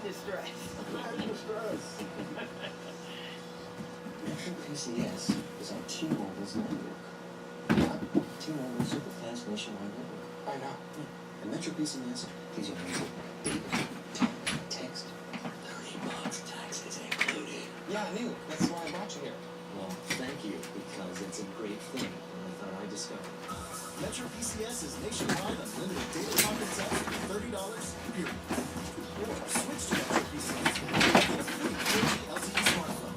Distress. Metro PCS is on T-Mobile's network. T-Mobile super fast nationwide network. I know. Yeah. And Metro PCS gives you data, talk, text, $30 taxes included. Yeah, I knew. That's why I'm watching it. Well, thank you, because it's a great thing, and I thought I'd discover it. Metro PCS is nationwide unlimited data talk and text for $30 period. Or switch to Metro PCS and get a free 4G LTE smartphone.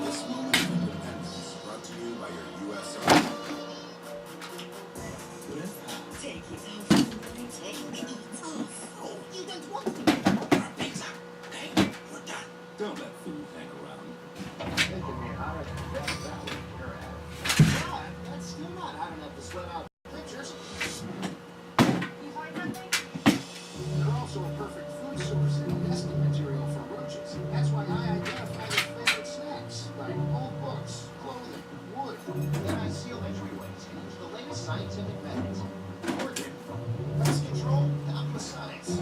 This moment of independence brought to you by your U.S. Army. Take it off. Take it off. Oh, you don't want to. Pizza. Hey, we're done. Don't let food hang around. Yeah, that's still not hot enough to sweat out pictures. You find something? They're also a perfect food source and investment. scientific methods. Working. Pest control, half the science.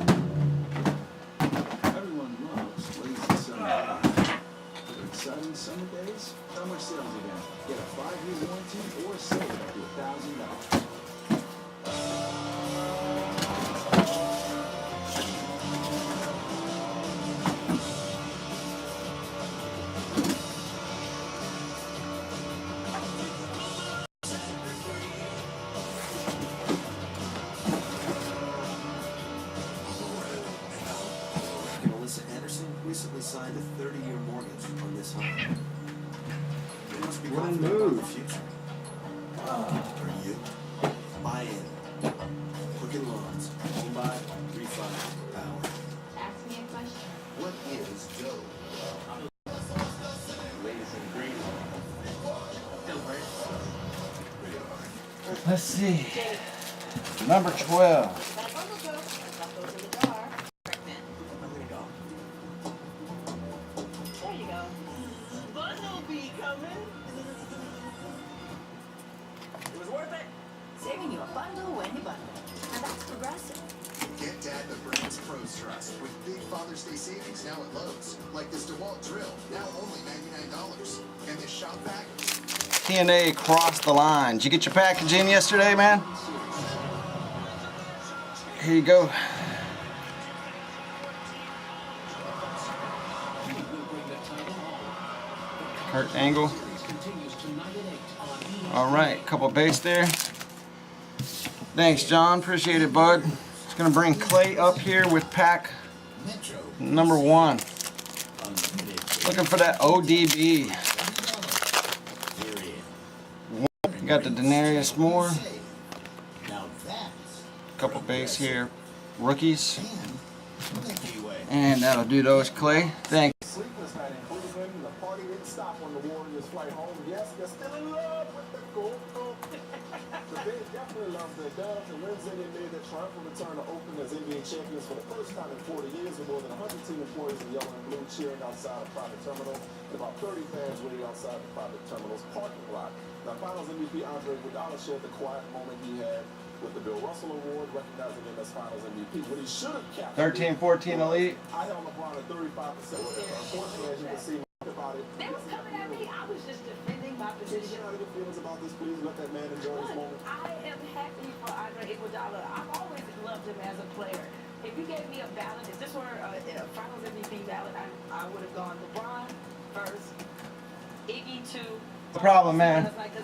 Everyone loves lazy summer. For exciting summer days, summer sales event. Get a 5-year warranty or save up to $1,000. Melissa Anderson recently signed a 30-year mortgage on this home. You must be What a confident about move. the future. Are you? Buy in. Quicken Loans. Home buy, refi, power. Ask me a question. What is Joe? Latest ingredient. Let's see. Number 12. There you go. Bundle be coming. It was worth it. Saving you a bundle when you bundle. And that's Progressive. Get Dad the brand's Pros Trust with big Father's Day savings now at Lowe's. Like this DeWalt drill, now only $99. And this shop vac. TNA crossed the line. Did you get your package in yesterday, man? Here you go. Kurt Angle. All right, couple base there. Thanks, John. Appreciate it, bud. Just gonna bring Clay up here with pack number 1. Looking for that ODB. Got the Denarius Moore. Couple base here. Rookies. And that'll do those, Clay. Thanks. Sleepless night in Cleveland, and the party didn't stop on the Warriors' flight home. Yes, they're still in love with the gold. But they definitely love their Dubs, and Wednesday they made their triumphant return to Oakland as NBA champions for the first time in 40 years, with more than 100 team employees in yellow and blue cheering outside a private terminal, and about 30 fans waiting outside the private terminal's parking lot. Now, Finals MVP Andre Iguodala shared the quiet moment he had with the Bill Russell Award, recognizing him as Finals MVP. When he should have capped 13-14 elite. I held LeBron at 35%. Unfortunately, as you can see, about it. They were coming at me. I was just defending my position. How do you feelings about this? Please let that man enjoy his moment. I am happy for Andre Iguodala. I've always loved him as a player. If you gave me a ballot, if this were a Finals MVP ballot, I would have gone LeBron first, Iggy 2. No problem, man. Television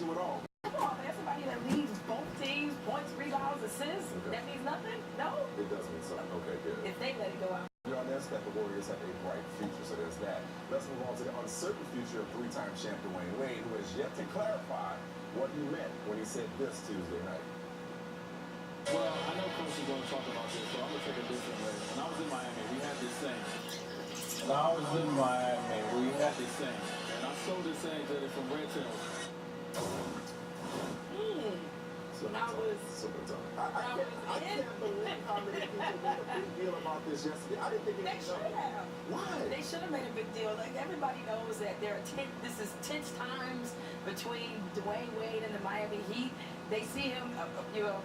with all. Come on, man. Somebody that leads both teams, points, rebounds, assists, that means nothing? No? It does mean something. Okay, good. If they let it go out. You know, that's that the Warriors have a bright future, so there's that. Let's move on to the uncertain future of 3-time champ Dwayne Wade, who has yet to clarify what he meant when he said this Tuesday night. Well, I know Coach is going to talk about this, so I'm going to take a different way. When I was in Miami, we had this saying. And I stole this saying from Red Tail. When I was I can't believe how many people made a big deal about this yesterday. I didn't think it They was should have. Why? They should have made a big deal. Like, everybody knows that this is tense times between Dwayne Wade and the Miami Heat. They see him,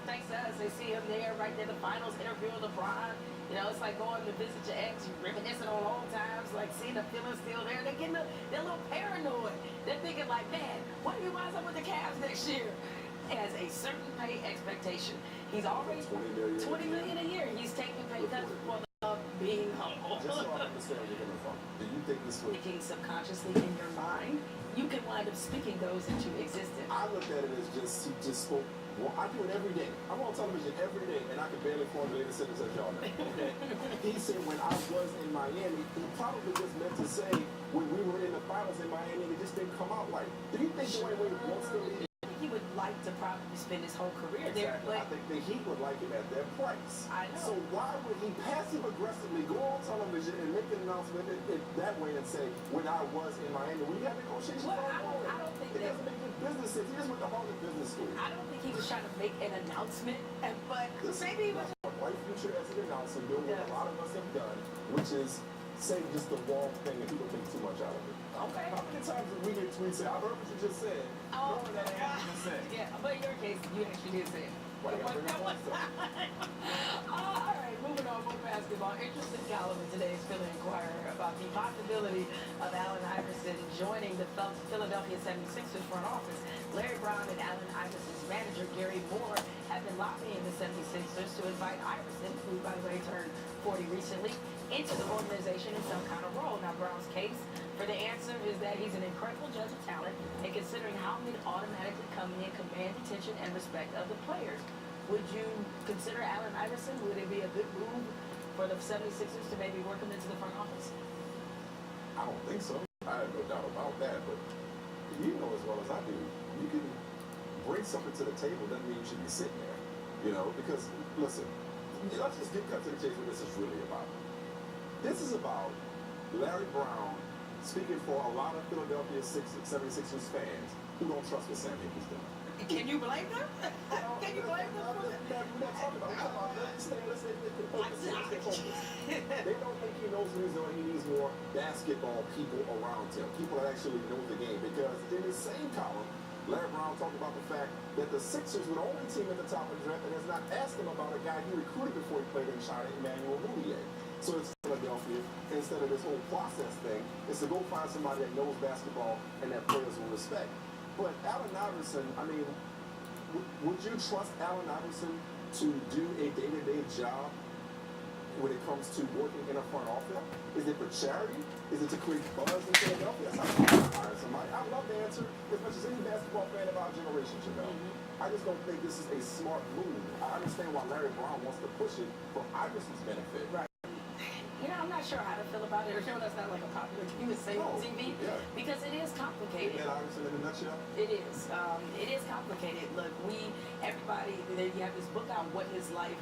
thanks to us, they see him there right there, the finals, interviewing LeBron. You know, it's like going to visit your ex, you reminiscing on old times, like seeing the feelings still there. They're a little paranoid. They're thinking like, man, what if he winds up with the Cavs next year? Has a certain pay expectation. He's already $20 million a year. He's taking pay cuts for being humble. Just so I understand where you're coming from. Do you think this was Thinking subconsciously in your mind, you can wind up speaking those into existence. I looked at it as he just spoke. Well, I do it every day. I'm on television every day, and I can barely formulate a sentence as y'all know. Okay? He said when I was in Miami, he probably just meant to say when we were in the finals in Miami, it just didn't come out right. Do you think Dwayne Wade wants to leave? He would like to probably spend his whole career there, Exactly. but I think the Heat would like him at their price. I know. So why would he passive aggressively go on television and make an announcement that way and say, when I was in Miami, we had negotiations ongoing? I don't think it doesn't make good business sense. He just went to Harvard Business School. I don't think he was trying to make an announcement, but maybe he was. A bright future as an announcer, doing what a lot of us have done, which is say just the wrong thing and people think too much out of it. Okay. How many times did we hear tweets say, I heard what you just said? Oh, knowing that ain't what you said. yeah, but in your case, you actually did say it. Why you gotta bring up that stuff? All right, moving on, more basketball. Interesting column in today's Philly Inquirer about the possibility of Allen Iverson joining the Philadelphia 76ers front office. Larry Brown and Allen Iverson's manager, Gary Moore, have been lobbying the 76ers to invite Iverson, who, by the way, turned 40 recently, into the organization in some kind of role. Now, Brown's case for the answer is that he's an incredible judge of talent, and considering how he'd automatically come in, command attention and respect of the players. Would you consider Allen Iverson? Would it be a good move for the 76ers to maybe work him into the front office? I don't think so. I have no doubt about that, but you know as well as I do, you can bring something to the table, doesn't mean you should be sitting there. You know, because, listen, let's just get cut to the chase what this is really about. This is about Larry Brown speaking for a lot of Philadelphia 76ers fans who don't trust what Sam Hinkie is doing. Can you blame them? Can you blame them for that? We're not talking about They don't think he knows what he's doing. He needs more basketball people around him, people that actually know the game. Because in the same column, Larry Brown talked about the fact that the Sixers were the only team at the top of the draft that has not asked him about a guy he recruited before he played in China, Emmanuel Mudiay. So it's Philadelphia, instead of this whole process thing, is to go find somebody that knows basketball and that players will respect. But Allen Iverson, I mean, would you trust Allen Iverson to do a day-to-day job when it comes to working in a front office? Is it for charity? Is it to create buzz in Philadelphia? That's how you hire somebody. I love the answer as much as any basketball fan of our generation, Janelle. I just don't think this is a smart move. I understand why Larry Brown wants to push it for Iverson's benefit. Right. You know, I'm not sure how to feel about it. Or sure that's not like a popular thing to say on TV because it is complicated. Isn't that Iverson in a nutshell? It is. It is complicated. Look, everybody, you have this book out, What Is Life,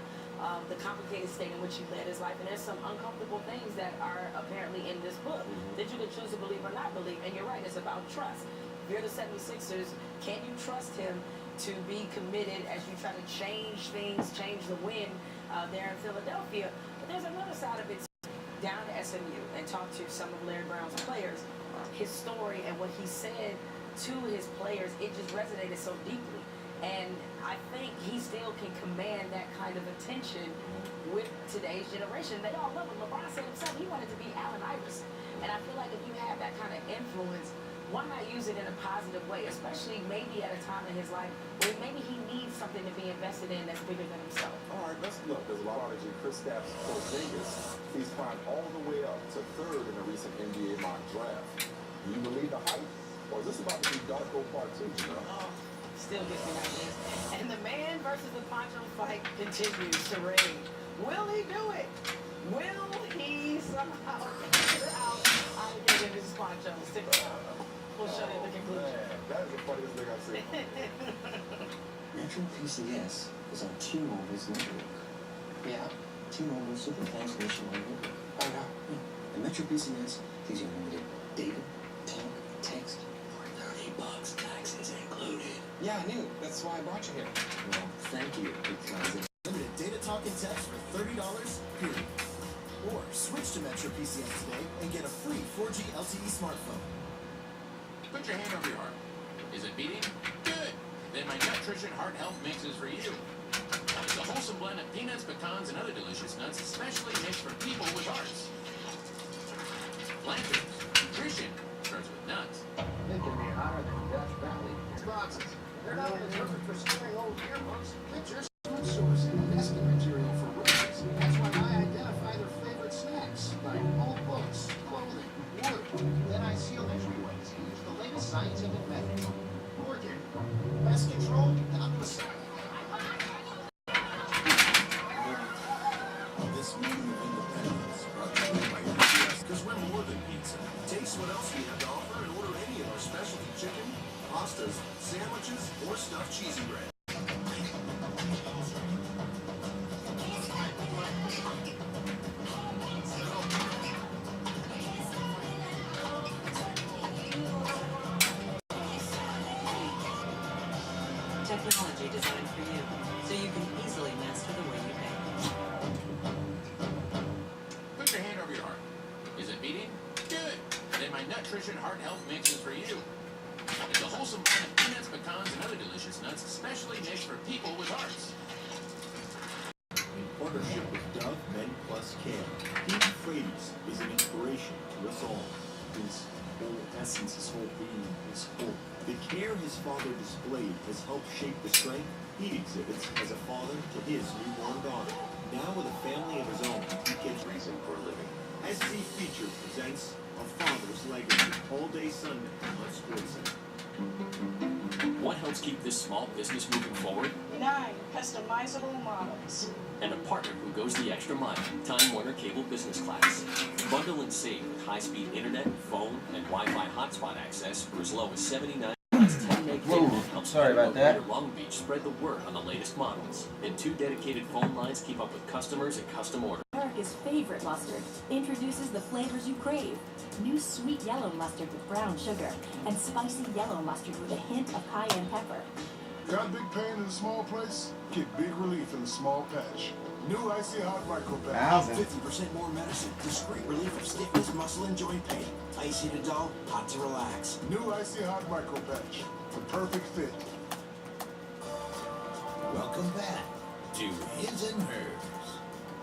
the complicated state in which he led his life, and there's some uncomfortable things that are apparently in this book that you can choose to believe or not believe. And you're right, it's about trust. If you're the 76ers, can you trust him to be committed as you try to change things, change the wind there in Philadelphia? But there's another side of it. Down to SMU and talk to some of Larry Brown's players, his story and what he said to his players, it just resonated so deeply. And I think he still can command that kind of attention with today's generation. They all love him. LeBron said himself he wanted to be Allen Iverson. And I feel like if you have that kind of influence, why not use it in a positive way, especially maybe at a time in his life where maybe he needs something to be invested in that's bigger than himself. All right, let's look. There's a lot of energy. Kristaps Porzingis, he's climbed all the way up to third in the recent NBA mock draft. Do you believe the hype? Or is this about to be Darko Part 2, you know? Oh, still gets me like this. And the man versus the poncho fight continues to reign. Will he do it? Will he somehow figure out how to get in his poncho? Stick around. We'll show you the conclusion. Man, that is the funniest thing I've seen. Metro PCS is on T-Mobile's network. Yeah, T-Mobile's super fast nationwide network. I know. Yeah. And Metro PCS gives you unlimited data, talk, text, for $30, taxes included. Yeah, I knew. That's why I brought you here. Well, thank you, because it's Limited data, talk, and text for $30, period. Or switch to Metro PCS today and get a free 4G LTE smartphone. Put your hand over your heart. Is it beating? Good. Then my Nutrition Heart Health Mix is for you. It's a wholesome blend of peanuts, pecans, and other delicious nuts, especially mixed for people with hearts. Planters. Nutrition starts with nuts. They can be hotter than Death Valley. Boxes. They're not only perfect for storing old earbuds, pictures, food source, and nesting material for roaches. That's why I identify their favorite snacks, like old books, clothing, wood. Then I seal entryways and use the latest scientific method. Working. Pest control, down to a second. This meeting of independence brought to you by UPS, because we're more than pizza. Taste what else we have to offer and order any of our specialty chicken, pastas, sandwiches, or stuffed cheesy bread. Technology designed for you, so you can easily master the way you think. Put your hand over your heart. Is it beating? Good. Then my Nutrition Heart Health Mix is for you. It's a wholesome blend of peanuts, pecans, and other delicious nuts, specially mixed for people with hearts. In partnership with Dove Men Plus Care, Pete Frates is an inspiration to us all. His whole essence, his whole being, is hope. The care his father displayed has helped shape the strength he exhibits as a father to his newborn daughter. Now with a family of his own, he gets reason for a living. SC Feature presents A Father's Legacy, all day Sunday on SportsCenter. What helps keep this small business moving forward? 9 customizable models. And a partner who goes the extra mile, Time Warner Cable Business Class. Bundle and save with high-speed internet, phone, and Wi-Fi hotspot access for as low as $79. 10 meg Whoa, helps sorry about that. Greater Long Beach spread the word on the latest models. And 2 dedicated phone lines keep up with customers and custom orders. America's favorite mustard introduces the flavors you crave. New sweet yellow mustard with brown sugar and spicy yellow mustard with a hint of cayenne pepper. Got big pain in a small place? Get big relief in a small patch. New Icy Hot Micro Patch. 50% more medicine. Discreet relief of stiffness, muscle, and joint pain. Icy to dull, hot to relax. New Icy Hot Micro Patch. The perfect fit. Welcome back to His and Hers.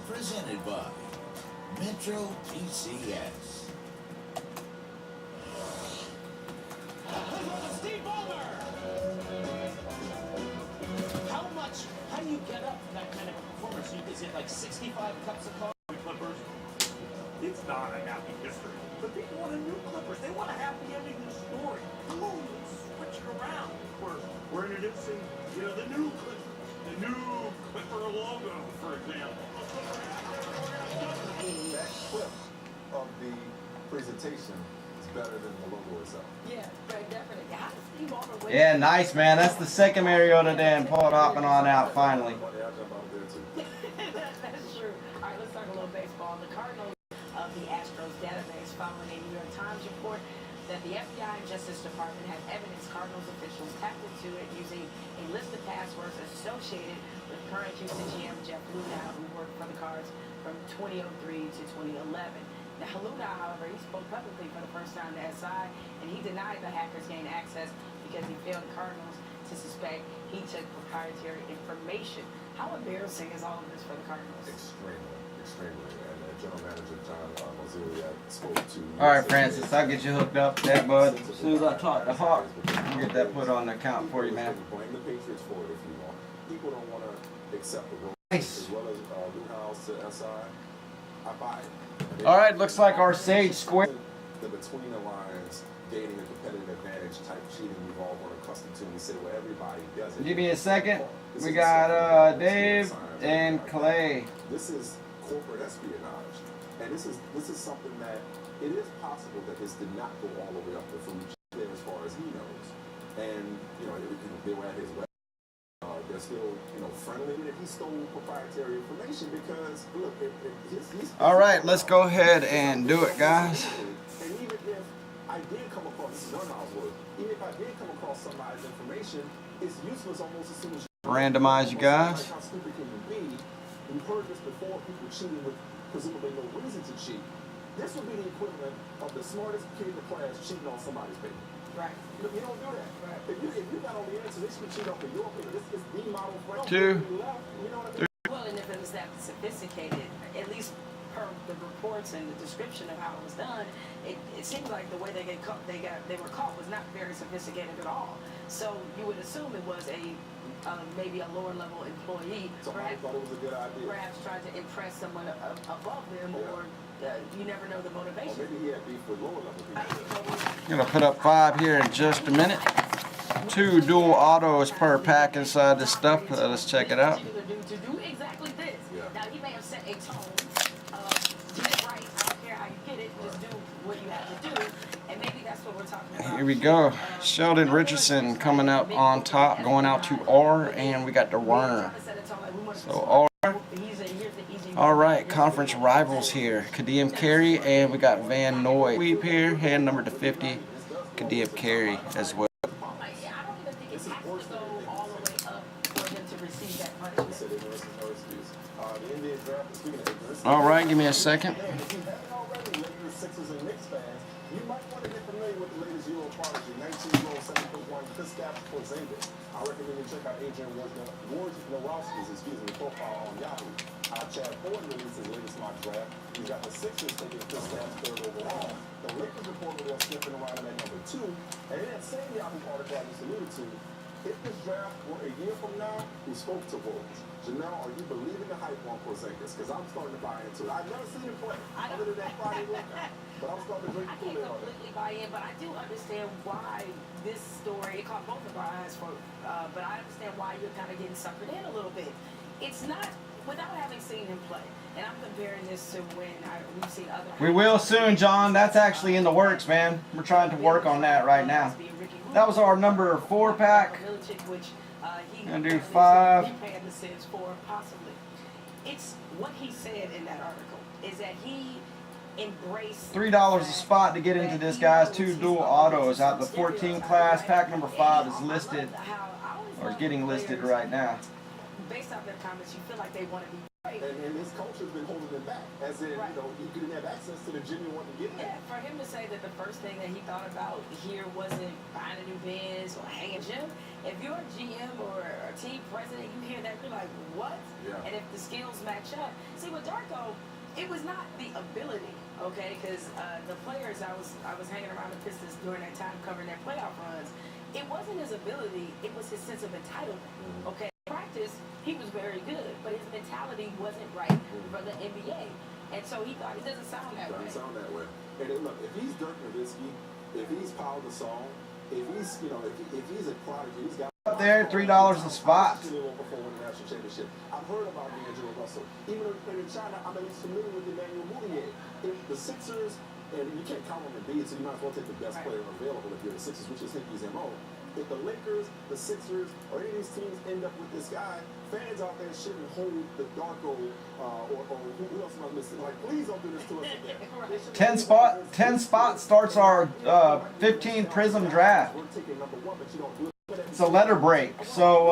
Presented by Metro PCS. Steve Ballmer! How do you get up for that kind of a performance? Is it like 65 cups of coffee? Clippers, it's not a happy history. But people want a new Clippers. They want a happy ending to the story. Boom, switch it around. We're introducing, the new Clipper. The new Clipper logo, for example. That clip of the presentation is better than the logo itself. Yeah, right, definitely. How does Steve Ballmer win? Yeah, nice, man. That's the second Mariota Dan Paul hopping on out finally. That's true. All right, let's talk a little baseball. The Cardinals of the Astros database following a New York Times report that the FBI and Justice Department had evidence Cardinals officials tapped into it using a list of passwords associated with current Houston GM Jeff Luhnow, who worked for the Cards from 2003 to 2011. Now, Luhnow, however, he spoke publicly for the first time to SI, and he denied the hackers gained access because he failed the Cardinals to suspect he took proprietary information. How embarrassing is all of this for the Cardinals? Extremely. And General Manager John Mozeliak spoke to... All right, Francis, I'll get you hooked up there, bud. As soon as I talk to Hawk, I'll get that put on the account for you, man. Blame the Patriots for it if you want. People don't want to accept the role. Nice. As well as Luhnow's to SI. I buy it. All right, looks like our Sage Square. The between the lines, dating a competitive advantage type cheating we've all grown accustomed to. We say, well, everybody does it. Give me a second. We got Dave and Clay. This is corporate espionage, and this is something that it is possible that this did not go all the way up the food chain as far as he knows, and they were at his website. They're still friendly that he stole proprietary information because look, All right, let's go ahead and do it, guys. And even if I did come across, this is Nunau's word, even if I did come across somebody's information, it's useless almost as soon as you Randomize you guys. how stupid can you be? We've heard this before, people cheating with presumably no reason to cheat. This would be the equivalent of the smartest kid in the class cheating on somebody's paper. Right. You don't do that. Right. If you got all the answers, they should cheat off of your paper. This is the model for 2, you know what I mean? Well, and if it was that sophisticated, at least per the reports and the description of how it was done, it seemed like the way they were caught was not very sophisticated at all. So you would assume it was maybe a lower level employee, Somebody thought it was a good idea. perhaps trying to impress someone above them, or you never know the motivation. Or maybe he had beef with lower level people. I'm gonna put up 5 here in just a minute. 2 dual autos per pack inside this stuff. Let's check it out. To do exactly this. Now he may have set a tone. Get it right. I don't care how you get it. Just do what you have to do. And maybe that's what we're talking about. Here we go. Sheldon Richardson coming up on top, going out to R, and we got the Werner. So R. All right, conference rivals here. Kadeem Carey, and we got Van Noy. Sweep here, hand number to 50. Kadeem Carey as well. All right, give me a second. prodigy, 19-year-old, 7'1", Kristaps Porzingis. I recommend you check out Adrian Wojnarowski's profile on Yahoo. Chad Ford released his latest mock draft. He's got the Sixers taking Kristaps third overall. The Lakers reported they're sniffing around him at number 2. And in that same Yahoo article I just alluded to, if this draft were a year from now, who spoke to Woj? Janelle, are you believing the hype on Porzingis? Because I'm starting to buy into it. I've never seen him play other than that Friday workout. But I'm starting to drink the Kool-Aid on it. Completely buy in, but I do understand why this story, it caught both of our eyes for, but I understand why you're kind of getting suckered in a little bit. It's not, without having seen him play, and I'm comparing this to when we've seen other. We will soon, John. That's actually in the works, man. We're trying to work on that right now. That was our number 4 pack. Gonna do 5. Possibly. It's what he said in that article is that he embraced $3 a spot to get into this, guys. 2 dual autos out the 14 class. Pack number 5 is listed, or getting listed right now. Based off their comments, you feel like they want to be. And his coach has been holding him back, as in, you know, he didn't have access to the gym you want to get there. Yeah, for him to say that the first thing that he thought about here wasn't buying a new Benz or hanging a gym, if you're a GM or a team president, you hear that, you're like, what? Yeah. And if the skills match up. See, with Darko, it was not the ability, okay? Because the players, I was hanging around the Pistons during that time covering their playoff runs. It wasn't his ability, it was his sense of entitlement, okay? Practice, he was very good, but his mentality wasn't right for the NBA. And so he thought, it doesn't sound that way. Doesn't sound that way. And then, look, if he's Dirk Nowitzki, if he's Paul Gasol, if he's, you know, if he's a prodigy, he's got Up there, $3 a spot. before winning the national championship. I've heard about D'Angelo Russell. Even though he played in China, I'm at least familiar with Emmanuel Mudiay. If the Sixers, and you can't count on the beat, so you might as well take the best player available if you're the Sixers, which is Hickey's MO. If the Lakers, the Sixers, or any of these teams end up with this guy, fans out there shouldn't hold the Darko or who else am I missing? Like, please don't do this to us again. 10 spots starts our 15 Prism draft. We're taking number 1, but you don't do it. It's a letter break. So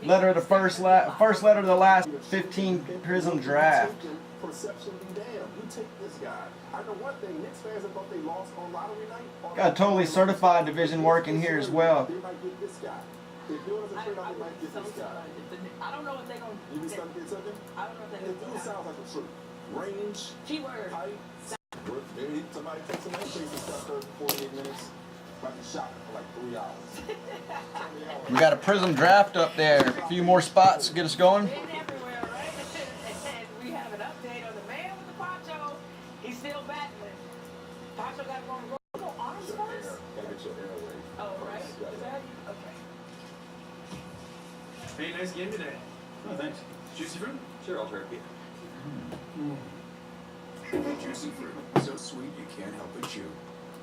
letter of the first letter of the last 15 Prism draft. Perception be damned. You take this guy. I know one thing. Knicks fans have thought they lost on lottery night. Got a totally certified division working here as well. They might get this guy. If there was a trade, they might get this guy. I don't know if they're going to. You need something to get something? I don't know if they're going to. It sounds like the truth. Range. Keyword. Height. Maybe somebody takes some more chases stuff for 48 minutes. Might be shot for like 3 hours. We got a Prism draft up there. A few more spots to get us going. Everywhere, right? And we have an update on the man with the poncho. He's still battling. Poncho got to go on arms first? Gotta get your airway. Oh, right? Is that okay? Hey, nice game today. Oh, thanks. Juicy fruit? Sure, I'll try to get Juicy fruit. So sweet you can't help but chew.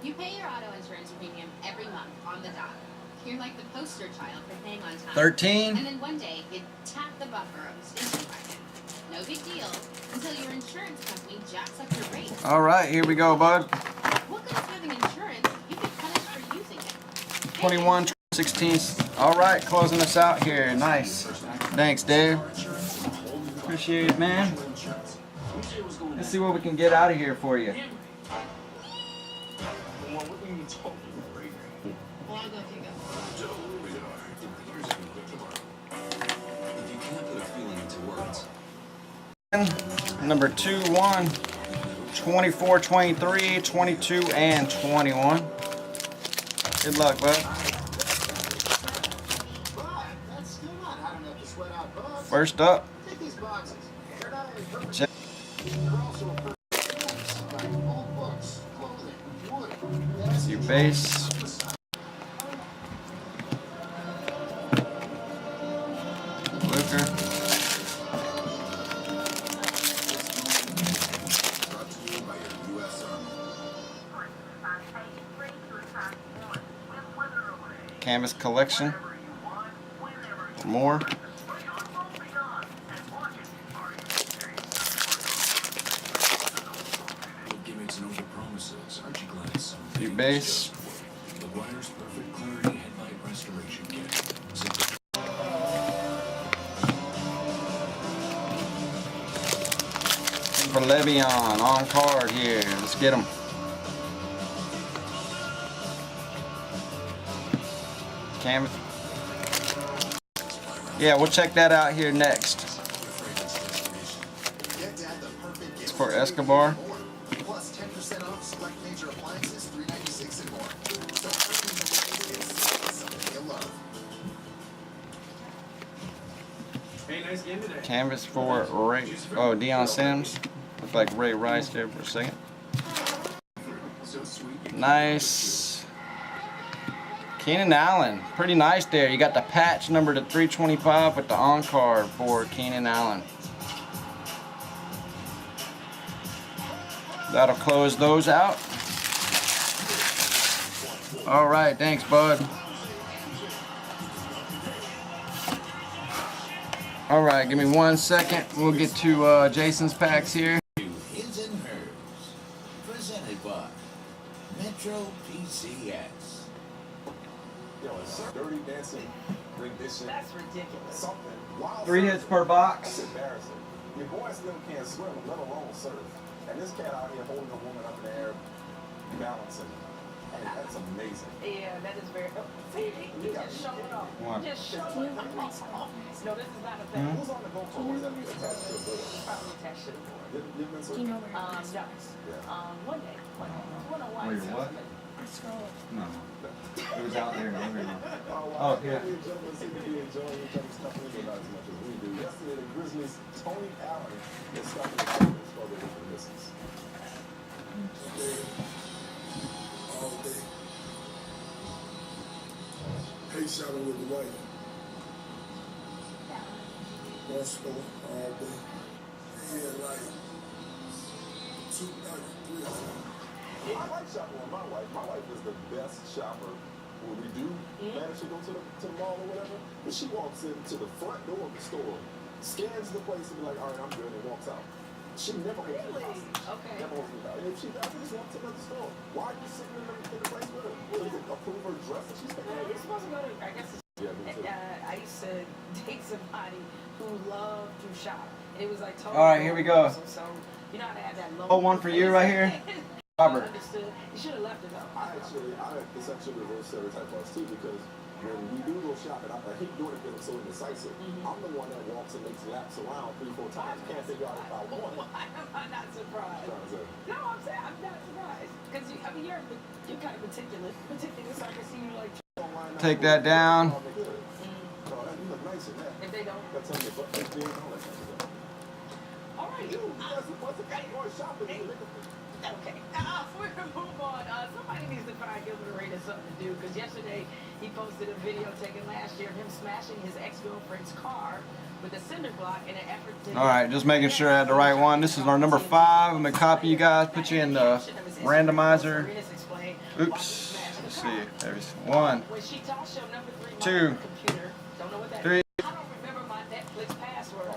You pay your auto insurance premium every month on the dot. You're like the poster child for paying on time. 13. And then one day, you tap the buffer of the station wagon. No big deal until your insurance company jacks up your rates. All right, here we go, bud. What good is having insurance? You get punished for using it. 21, 16. All right, closing us out here. Nice. Thanks, Dave. Appreciate it, man. Let's see what we can get out of here for you. Number 2, 1, 24, 23, 22, and 21. Good luck, bud. That's still not hot enough to sweat out bugs. First up. Take these boxes. They're not only perfect, Check. they're also perfect like old books, clothing, wood. Your base. Luker. Canvas collection. More. gimmicks and over promises, aren't you glad it's something? Your base. McGuire's Perfect Clarity Headlight Restoration Kit. For Le'Veon on card here. Let's get him. Canvas. Yeah, we'll check that out here next. It's for Escobar. Plus 10% off select major appliances, $396 and more. So it's something you'll love. Hey, nice game today. Canvas for Ray. Oh, Deion Sims. Looks like Ray Rice there for a second. Nice. Keenan Allen. Pretty nice there. You got the patch number to 325 with the on card for Keenan Allen. That'll close those out. All right, thanks, bud. All right, give me 1 second. We'll get to Jason's packs here. His and Hers, presented by Metro PCS. Yo, it's dirty dancing rendition. That's ridiculous. Something. Wild 3 hits per box. That's embarrassing. Your boy still can't swim, let alone surf. And this cat out here holding a woman up in the air, balancing. Hey, that's amazing. Yeah, that is very. See, he just showing off. What? Just showing off. No, this is not a thing. Who's on the GoPro? Was that attached to a boat? Probably attached to the board. You've been so No. Yeah. One day. One on Wait, what? No. It was out there. Oh, yeah. The gentlemen seem to be enjoying each other's company about as much as we do. Yesterday, the Grizzlies' Tony Allen was stopping the Falcons' struggle with the misses. All day. Hey, shopping with the wife. One store all day. Yeah, like 2:30, 3 o'clock. I like shopping with my wife. My wife is the best shopper when we do manage to go to the mall or whatever. But she walks into the front door of the store, scans the place and be like, all right, I'm good, and walks out. She never holds me hostage. Okay. Never holds me hostage. And if she does, I just walk to another store. Why are you sitting in the place with her? So you can approve her dress that she's picking Yeah, up? you're supposed to go to. I guess. Yeah, me too. I used to date somebody who loved to shop. It was like totally. All right, here we go. So you know how to have that low. Oh, one for you right here. Robert. Understood. You should have left it though. It's actually a reverse stereotype for us too, because when we do go shopping, I hate doing it because I'm so indecisive. I'm the one that walks and makes laps around 3-4 times. Can't figure out if I want it. I'm not surprised. No, I'm saying I'm not surprised because you're kind of meticulous. So I can see you like. Take that down. If they don't. That's on your butt. All right. Okay. We're gonna move on. Somebody needs to find Gilbert Arenas something to do because yesterday he posted a video taken last year of him smashing his ex-girlfriend's car with a cinder block in an effort to. All right, just making sure I had the right one. This is our number 5. I'm gonna copy you guys, put you in the randomizer. Oops. Let's see. There's 1, 2, 3. I don't remember my Netflix password.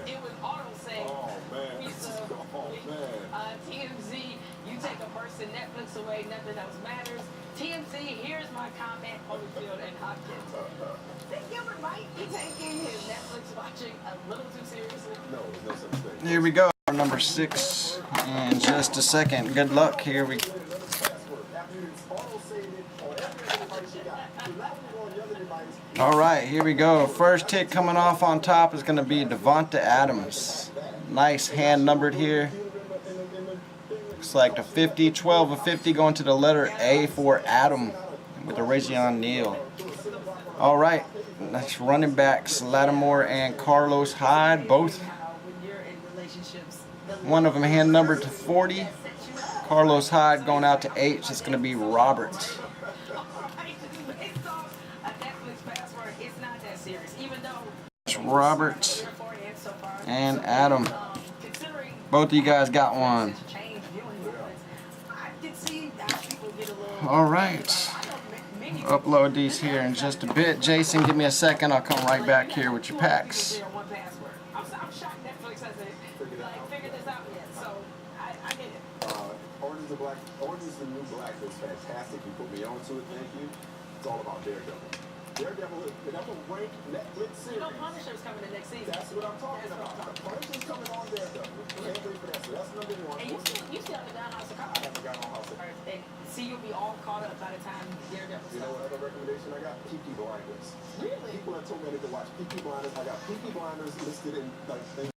It was auto-save. TMZ, you take a person Netflix away, nothing else matters. TMZ, here's my comment, Holyfield and Hopkins. Think Gilbert might be taking his Netflix watching a little too seriously? No, there's no such thing. Here we go. Number 6 in just a second. Good luck. Here we go. All right, here we go. First hit coming off on top is going to be Devonta Adams. Nice hand numbered here. Looks like the 50, 12 of 50 going to the letter A for Adam with the Rajon Neal. All right, next running backs, Lattimore and Carlos Hyde, both. One of them hand numbered to 40. Carlos Hyde going out to H. It's going to be Robert. It's Robert and Adam. Both of you guys got one. All right. Upload these here in just a bit. Jason, give me a second. I'll come right back here with your packs. Orange is the New Black is fantastic. You put me onto it, thank you. It's all about Daredevil. Daredevil is the number ranked Netflix series. You know, Punisher's coming in next season. That's what I'm talking about. Punisher's coming on Daredevil. Can't wait for that. So that's number one. And you still haven't done House of Cards. I haven't got on House of Cards. And see, you'll be all caught up by the time Daredevil You know what other recommendation I got? Peaky Blinders. Really? People have told me I need to watch Peaky Blinders. I got Peaky Blinders listed in like things.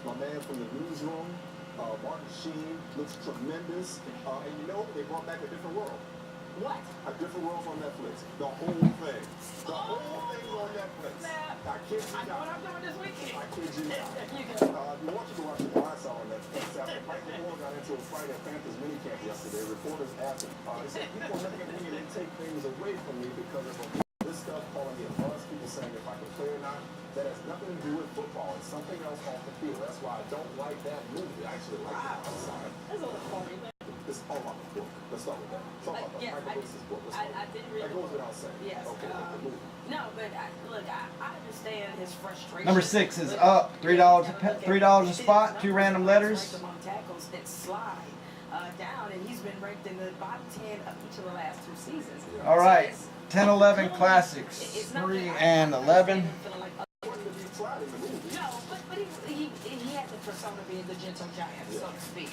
My man from the newsroom, Martin Sheen, looks tremendous. And you know, they brought back A Different World. What? A Different World on Netflix. The whole thing. The whole thing's on Netflix. I kid you not. I know what I'm doing this weekend. I kid you not. You want you to watch The Blind Side on Netflix. After Michael Moore got into a fight at Panthers minicamp yesterday, reporters asked him, they said, people are looking at me and they take things away from me because of this stuff, calling me a buzz, people saying if I can play or not. That has nothing to do with football. It's something else off the field. That's why I don't like that movie. I actually like it outside. That's a little funny. It's all about the book. Let's start with that. It's all about the Michael Lewis' book. I didn't read that goes without saying. Yes. Okay, the movie. No, but look, I understand his frustration. Number 6 is up. $3 a spot. 2 random letters. Among tackles that slide down, and he's been ranked in the bottom 10 of each of the last 2 seasons. All right. 10, 11 classics. 3 and 11. No, but he had the persona being the gentle giant, so to speak.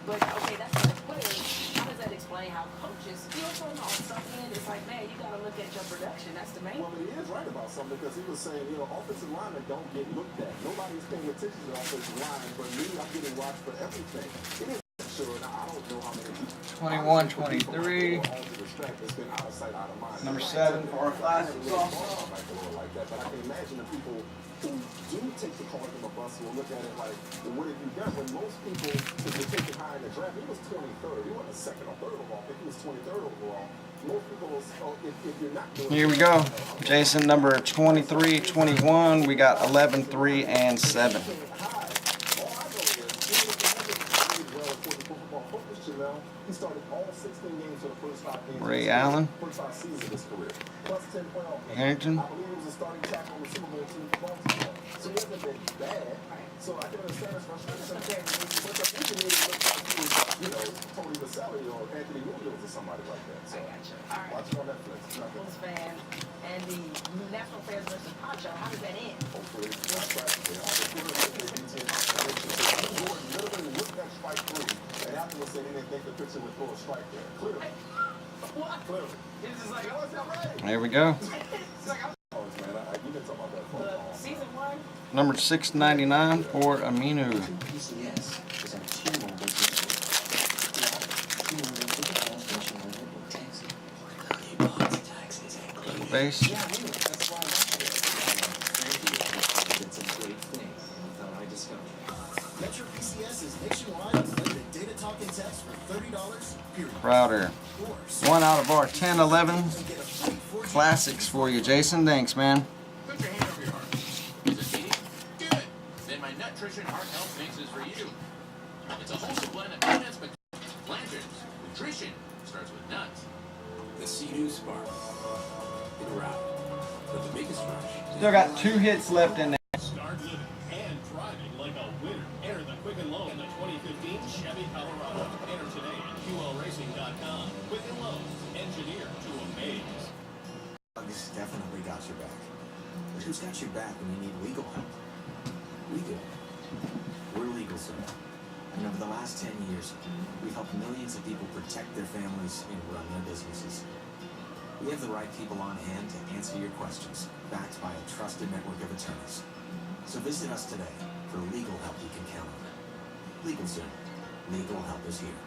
But okay, that's the player. How does that explain how coaches feel from on some end? It's like, man, you gotta look at your production. That's the main. Well, he is right about something because he was saying, offensive linemen don't get looked at. Nobody's paying attention to the offensive line, but me, I'm getting watched for everything. It is sure. Now, I don't know how many people. 21, 23. It's been out of sight, out of mind. Number 7 for our classics. Like that, but I can imagine the people who do take the call from a bus will look at it like, well, what have you done? When most people, if they take it high in the draft, he was 23rd. He wasn't second or third overall. If he was 23rd overall, most people will, if you're not doing Here we go. Jason, number 23, 21. We got 11, 3, and 7. He started all 16 games for the first 5 games. Ray Allen. First 5 seasons of his career. Plus 10 playoff games. Harrington. I believe he was a starting tackle on the Super Bowl team for Baltimore. So he hasn't been bad. So I can understand his frustration. But the engineer looks like he was, Tony Vaselli or Anthony Munoz or somebody like that. So watch it on Netflix. Bulls fan and the National Affairs versus Poncho. How does that end? Hopefully, that's right. Literally looked at strike 3, and afterwards said he didn't think the pitcher would throw a strike there. Clearly. What? Clearly. It's just like, oh, it's not right. There we go. It's like, you can talk about that for a long Season 1. Number 699 for Aminu. PCS is our T-Mobile business. T-Mobile is the fast nationwide network taxi. Taxis included. Base. Yeah, I knew it. That's why I watched it. Thank you. It's a great thing. Thought I discovered. Metro PCS is nationwide unlimited data talk and text for $30, period. Crowder. 1 out of our 10, 11 classics for you, Jason. Thanks, man. Put your hand over your heart. Is it beating? Good. Then my Nutrition Heart Health Mix is for you. It's a wholesome blend of peanuts, but plantains. Nutrition starts with nuts. The Sea-Doo Spark. In route. But the biggest rush. Still got 2 hits left in there. Start living and driving like a winner. Enter the Quicken Loan in the 2015 Chevy Colorado. Enter today at QLRacing.com. Quicken Loans, engineered to amaze. This definitely got your back. But who's got your back when you need legal help? We do. We're Legal Sir. And over the last 10 years, we've helped millions of people protect their families and run their businesses. We have the right people on hand to answer your questions, backed by a trusted network of attorneys. So visit us today for legal help you can count on. Legal Sir. Legal help is here.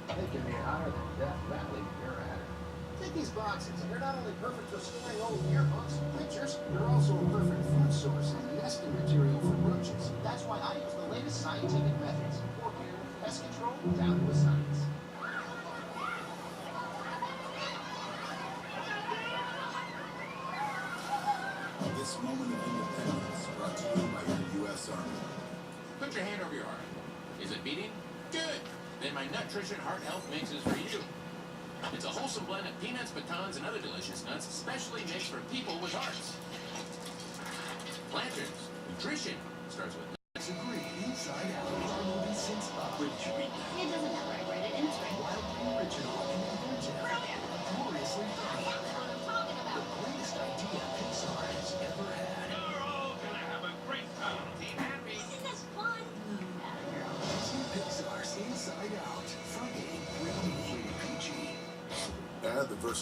They can be hotter than Death Valley. You're at it. Take these boxes. They're not only perfect for storing old yearbooks and pictures, they're also a perfect food source and nesting material for roaches. That's why I use the latest scientific methods. Organic pest control down to a science. This moment of independence brought to you by the U.S. Army. Put your hand over your heart. Is it beating? Good. Then my Nutrition Heart Health Mix is for you. It's a wholesome blend of peanuts, pecans, and other delicious nuts, specially mixed for people with hearts. Plantains. Nutrition starts with nuts. Agree. Inside Out is our movie since Bridge Street. It doesn't have right word it. It's right. Wildly original and inventive. Brilliant. Gloriously funny. That's what I'm talking about.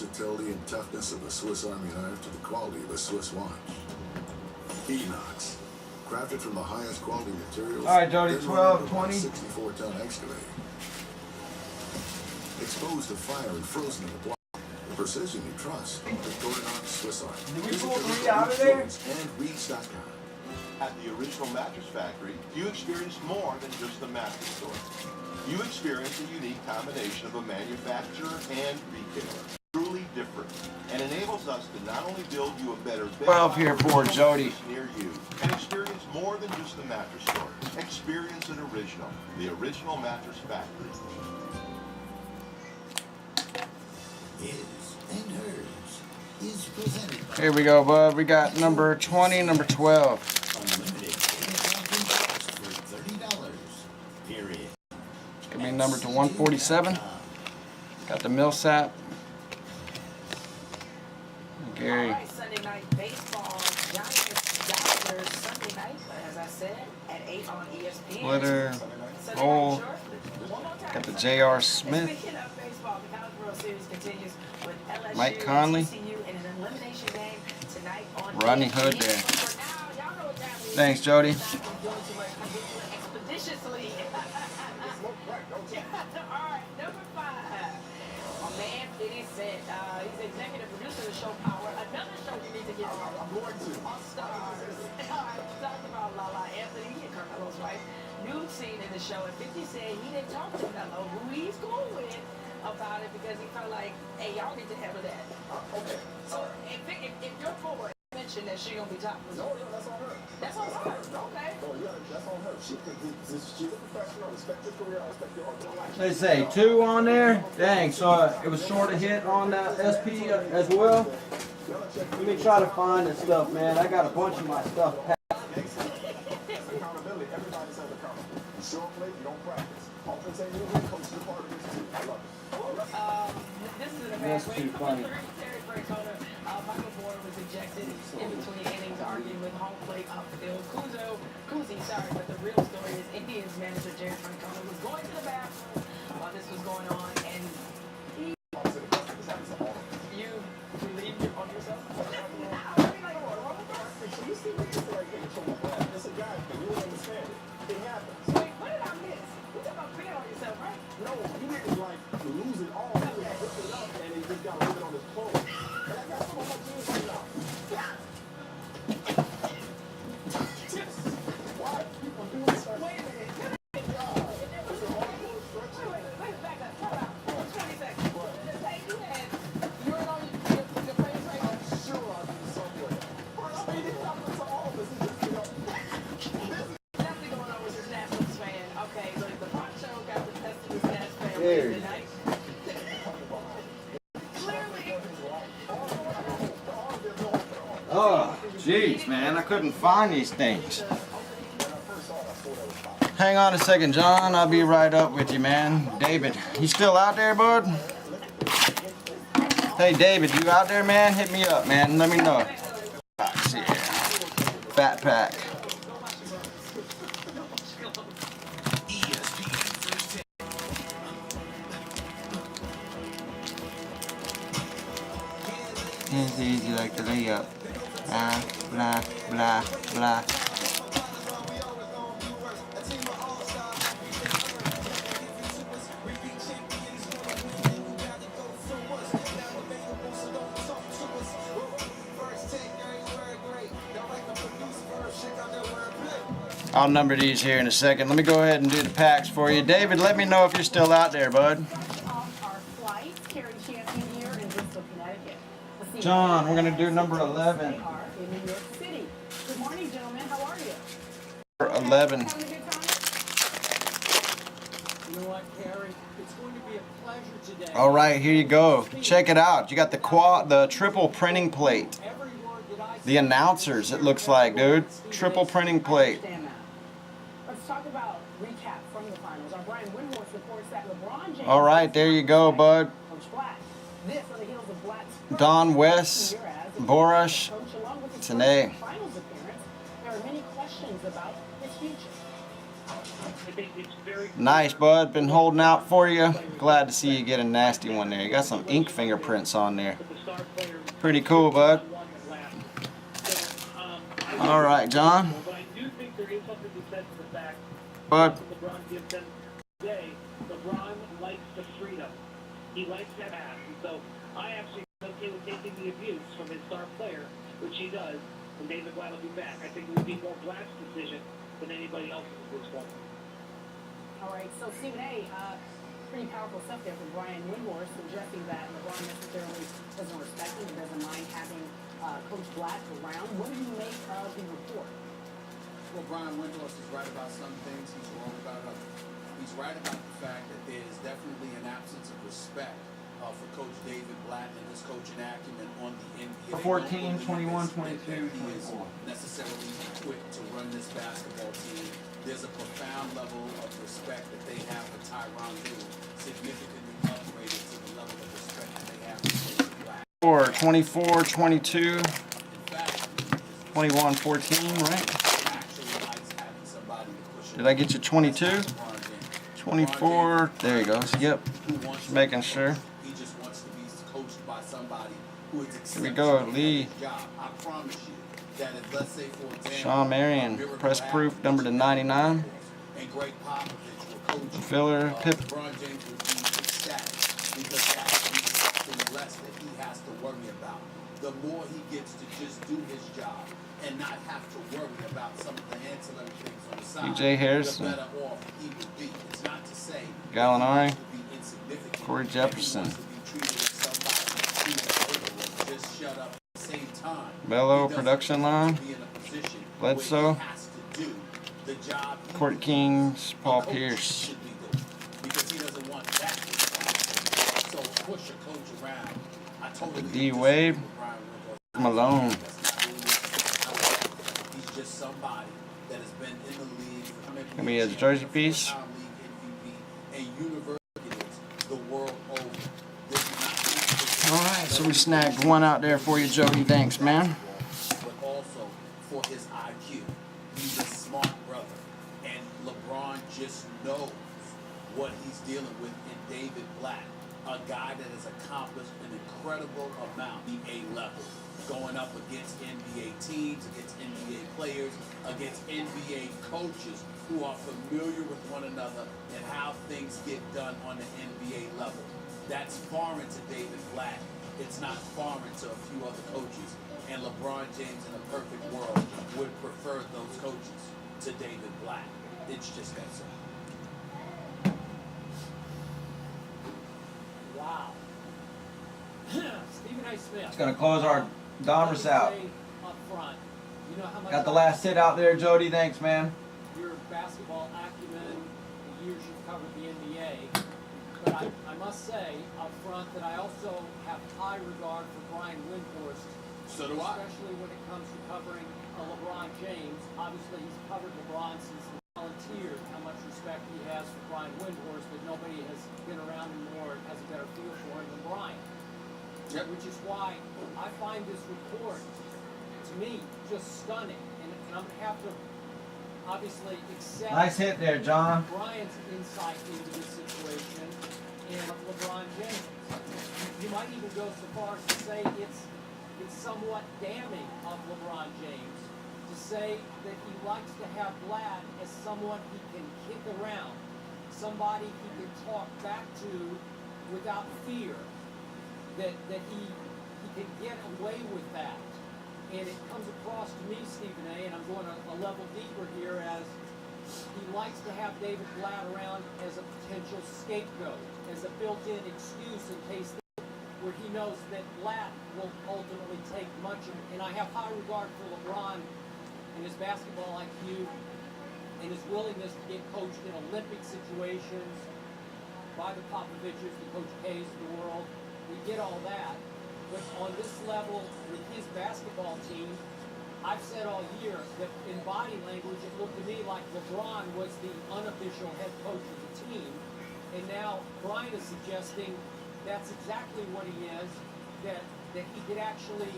versatility and toughness of a Swiss Army knife to the quality of a Swiss watch. Enox, crafted from the highest quality materials. All right, Jody, 12, 20. 64-ton excavator. Exposed to fire and frozen in the block. The precision you trust. Victorinox Swiss Army. Did we pull 3 out of there? And Reeds.com. At the original mattress factory, you experience more than just a mattress store. You experience a unique combination of a manufacturer and retailer. Truly different. And enables us to not only build you a better bed, 12 here for Jody. near you, and experience more than just a mattress store. Experience an original. The original mattress factory. His and hers is presented by Here we go, bud. We got number 20, number 12. Unlimited for $30. Period. Give me number to 147. Got the Millsap. Gary. All right, Sunday night baseball. Giants Dodgers Sunday night, as I said, at 8 on ESPN. Splitter. Sunday Hole. night short. One more time. Got the J.R. Smith. Speaking of baseball, the College World Series continues with LSU Mike Conley. and TCU in an elimination game tonight on Rodney ESPN. Hood there. For now, y'all know what time it is. Thanks, Jody. Expeditiously. All right, number 5. My man 50 Cent. He's executive producer of the show Power. Another show you need to get on. On Stars. All right, we talked about Lala Anthony and Carmelo's wife. Nude scene in the show, and 50 said he didn't talk to Melo, who he's cool with, about it because he felt like, hey, y'all need to handle that. Okay. So if you're forward, mention that she gonna be topless. No, that's on her. That's on her. Okay. Oh, yeah, that's on her. She's a professional. Respect your career. Respect your life. They say 2 on there. Dang, so it was short of hit on that SP as well. Let me try to find this stuff, man. I got a bunch of my stuff packed. Accountability. Everybody's held accountable. You show up late, you don't practice. Offense ain't moving, coach is a part of this too. I love it. This is an That's too funny. Terry Francona, Michael Boyd was ejected in between innings, arguing with home plate outfield. Kuzi, but the real story is Indians manager Terry Francona was going to the bathroom while this was going on, and you relieved on yourself? You see me, it's like, hey, come on, it's a guy thing. You don't understand it. It happens. Wait, what did I miss? You talking about picking on yourself, right? No, he didn't like lose it all. He just ripped it up and he just got a little bit on his clothes. And I got some of my jeans right now. Why people do this? Wait a minute. Wait, back up. Time out. 20 seconds. Just say you had urine on your face right now. I'm sure I'll do somewhere. I mean, it's not for all of us. It's just, you know, Nothing going on with this Nationals fan. Okay, look, the poncho got the best of this Nash fan There. tonight. Clearly. Oh, jeez, man. I couldn't find these things. Hang on a second, John. I'll be right up with you, man. David, you still out there, bud? Hey, David, you out there, man? Hit me up, man. Let me know. Let's see here. Fat Pack. It's easy like the layup. Blah, blah, blah, blah. I'll number these here in a second. Let me go ahead and do the packs for you. David, let me know if you're still out there, bud. John, we're going to do number 11. In New York City. Good morning, gentlemen. How are you? Number 11. You know what, Carrie? It's going to be a pleasure today. All right, here you go. Check it out. You got the triple printing plate. The announcers, it looks like, dude. Triple printing plate. Let's talk about recap from the finals. Our Brian Windhorst reports that LeBron James. All right, there you go, bud. Coach Black. This on the heels of Black's Don West, Borush, coach along with his Tanae. finals appearance. There are many questions about his future. I think it's very Nice, bud. Been holding out for you. Glad to see you get a nasty one there. You got some ink fingerprints on there. Pretty cool, bud. All right, John. But I do think there is something to said for the fact Bud. that LeBron gives them today. LeBron likes the freedom. He likes that pass. And so I actually am okay with taking the abuse from his star player, which he does, and David Blatt will be back. I think it would be more Blatt's decision than anybody else's at this point. All right, so Stephen A., pretty powerful stuff there from Brian Windhorst, suggesting that LeBron necessarily doesn't respect him and doesn't mind having Coach Blatt around. What do you make of the report? Well, Brian Windhorst is right about some things. He's wrong about others. He's right about the fact that there is definitely an absence of respect for Coach David Blatt and his coaching acumen on the NBA. 14, 21, 22, He is necessarily equipped to run this basketball team. There's a profound level of respect that they have for Tyronn Lue, significantly upgraded to the level of respect that they have for Coach Blatt. 24, 22, 21, 14, right? Did I get you 22? 24, there you go. Yep, just making sure. He just wants to be coached by somebody who is Here we go, Lee. I promise you that if, let's say, for example, Sean Marion, press proof, number to 99. and Greg Popovich will coach you, Filler, Pip. LeBron James would be ecstatic because that's something less that he has to worry about. The more he gets to just do his job and not have to worry about some of the ancillary things on the side, DJ Harrison. the better off he would be. It's not to say Gallinari. he would be insignificant. Corey Jefferson. He wants to be treated as somebody who is just shut up at the same time. Bello, He doesn't production want line. to be in a position Bledsoe. where he has to do the job he Court Kings, Paul Pierce. should be doing because he doesn't want that to happen. So push a coach around. I totally D Wade. Malone. He's just somebody that has been in the league for Gonna be his jersey piece. and universities the world over. Alright, so we snagged one out there for you, Jody. Thanks, man. But also for his IQ. He's a smart brother. And LeBron just knows what he's dealing with in David Blatt, a guy that has accomplished an incredible amount at the A level, going up against NBA teams, against NBA players, against NBA coaches who are familiar with one another and how things get done on the NBA level. That's foreign to David Blatt. It's not foreign to a few other coaches. And LeBron James in a perfect world would prefer those coaches to David Blatt. It's just that simple. Wow. Stephen A. Smith. It's gonna close our Donruss out. Up front. You know how much Got the last hit out there, Jody. Thanks, man. your basketball acumen, the years you've covered the NBA. But I must say up front that I also have high regard for Brian Windhorst. So do I. Especially when it comes to covering LeBron James. Obviously, he's covered LeBron since he volunteered. How much respect he has for Brian Windhorst, but nobody has been around him more and has a better feel for him than Brian. Yep. Which is why I find this report, to me, just stunning. And I'm going to have to obviously accept Nice hit there, John. Brian's insight into this situation and LeBron James. You might even go so far as to say it's somewhat damning of LeBron James to say that he likes to have Blatt as someone he can kick around, somebody he can talk back to without fear, that he can get away with that. And it comes across to me, Stephen A., and I'm going a level deeper here, as he likes to have David Blatt around as a potential scapegoat, as a built-in excuse in case where he knows that Blatt will ultimately take much of it. And I have high regard for LeBron and his basketball IQ and his willingness to get coached in Olympic situations by the Popoviches, the Coach K's of the world. We get all that. But on this level, with his basketball team, I've said all year that in body language, it looked to me like LeBron was the unofficial head coach of the team. And now Brian is suggesting that's exactly what he is, that he could actually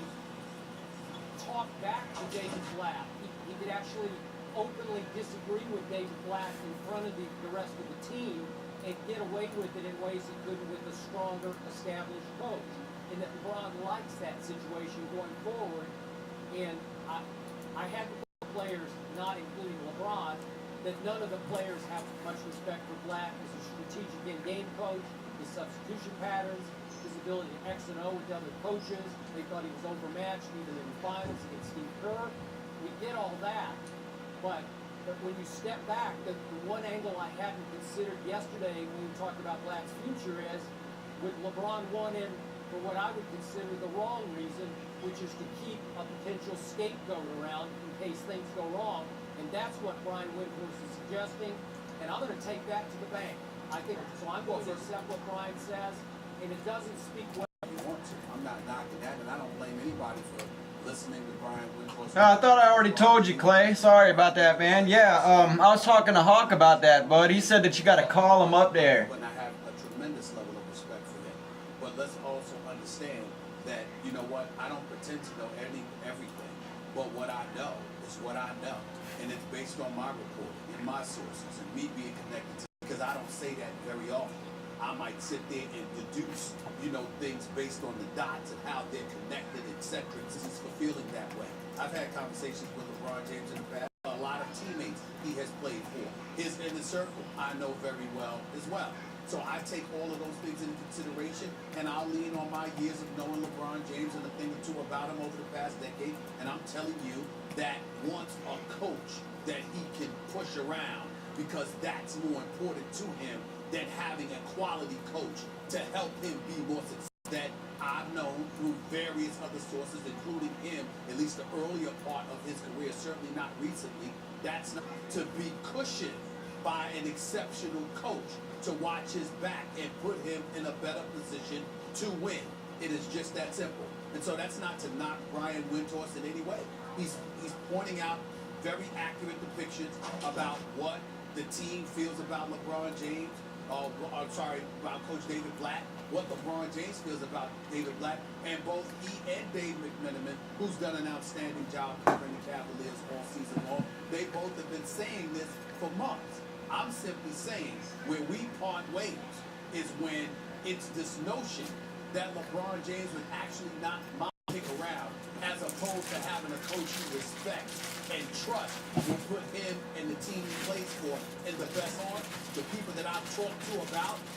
talk back to David Blatt. He could actually openly disagree with David Blatt in front of the rest of the team and get away with it in ways he couldn't with a stronger, established coach. And that LeBron likes that situation going forward. And I had the players, not including LeBron, that none of the players have much respect for Blatt as a strategic in-game coach, his substitution patterns, his ability to X and O with other coaches. They thought he was overmatched even in the finals against Steve Kerr. We get all that, but when you step back, the one angle I hadn't considered yesterday when we talked about Blatt's future is, would LeBron want him for what I would consider the wrong reason, which is to keep a potential scapegoat around in case things go wrong. And that's what Brian Windhorst is suggesting, and I'm going to take that to the bank. I think so. I'm going to accept what Brian says, and it doesn't speak well. You want to. I'm not knocking that, and I don't blame anybody for listening to Brian Windhorst. I thought I already told you, Clay. Sorry about that, man. Yeah, I was talking to Hawk about that, bud. He said that you got to call him up there. And I have a tremendous level of respect for him. But let's also understand that, you know what, I don't pretend to know everything. But what I know is what I know. And it's based on my reporting and my sources and me being connected to, because I don't say that very often. I might sit there and deduce, you know, things based on the dots and how they're connected, etc. He's feeling that way. I've had conversations with LeBron James in the past. A lot of teammates he has played for. His inner circle I know very well as well. So I take all of those things into consideration, and I'll lean on my years of knowing LeBron James and a thing or two about him over the past decade. And I'm telling you that wants a coach that he can push around, because that's more important to him than having a quality coach to help him be more successful. That I've known through various other sources, including him, at least the earlier part of his career, certainly not recently, that's not to be cushioned by an exceptional coach to watch his back and put him in a better position to win. It is just that simple. And so that's not to knock Brian Windhorst in any way. He's pointing out very accurate depictions about what the team feels about LeBron James, about Coach David Blatt, what LeBron James feels about David Blatt, and both he and Dave McMenamin, who's done an outstanding job covering the Cavaliers all season long, they both have been saying this for months. I'm simply saying where we part ways is when it's this notion that LeBron James would actually not pick around, as opposed to having a coach he respects and trusts will put him and the team he plays for in the best arm. The people that I've talked to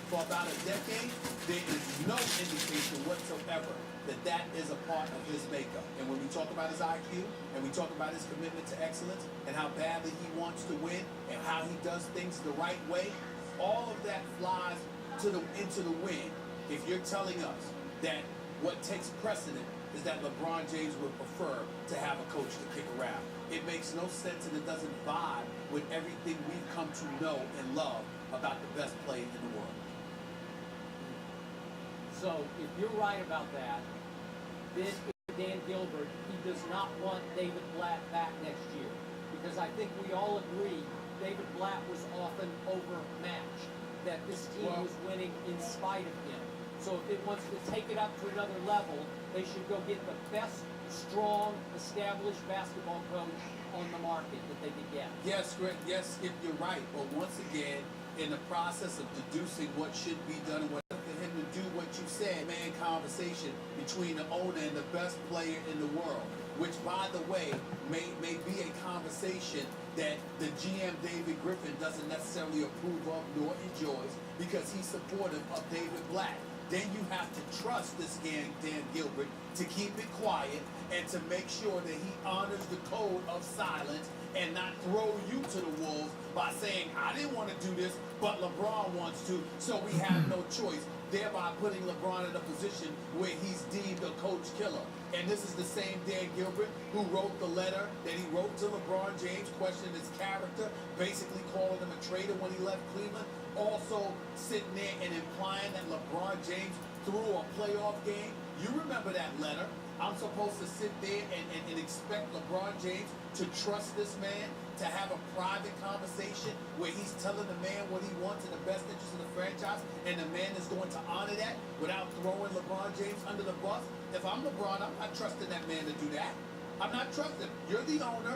for about a decade, there is no indication whatsoever that that is a part of his makeup. And when we talk about his IQ and we talk about his commitment to excellence and how badly he wants to win and how he does things the right way, all of that flies into the wind if you're telling us that what takes precedent is that LeBron James would prefer to have a coach to kick around. It makes no sense, and it doesn't vibe with everything we've come to know and love about the best player in the world. So if you're right about that, then Dan Gilbert, he does not want David Blatt back next year. Because I think we all agree David Blatt was often overmatched, that this team was winning in spite of him. So if it wants to take it up to another level, they should go get the best, strong, established basketball coach on the market that they could get. Yes, Greg, yes, if you're right. But once again, in the process of deducing what should be done and what for him to do what you said, man, conversation between the owner and the best player in the world, which, by the way, may be a conversation that the GM David Griffin doesn't necessarily approve of nor enjoys, because he's supportive of David Blatt. Then you have to trust this Dan Gilbert to keep it quiet and to make sure that he honors the code of silence and not throw you to the wolves by saying, I didn't want to do this, but LeBron wants to, so we have no choice, thereby putting LeBron in a position where he's deemed a coach killer. And this is the same Dan Gilbert who wrote the letter that he wrote to LeBron James, questioning his character, basically calling him a traitor when he left Cleveland, also sitting there and implying that LeBron James threw a playoff game. You remember that letter. I'm supposed to sit there and expect LeBron James to trust this man, to have a private conversation where he's telling the man what he wants in the best interest of the franchise, and the man is going to honor that without throwing LeBron James under the bus? If I'm LeBron, I'm not trusting that man to do that. I'm not trusting him. You're the owner.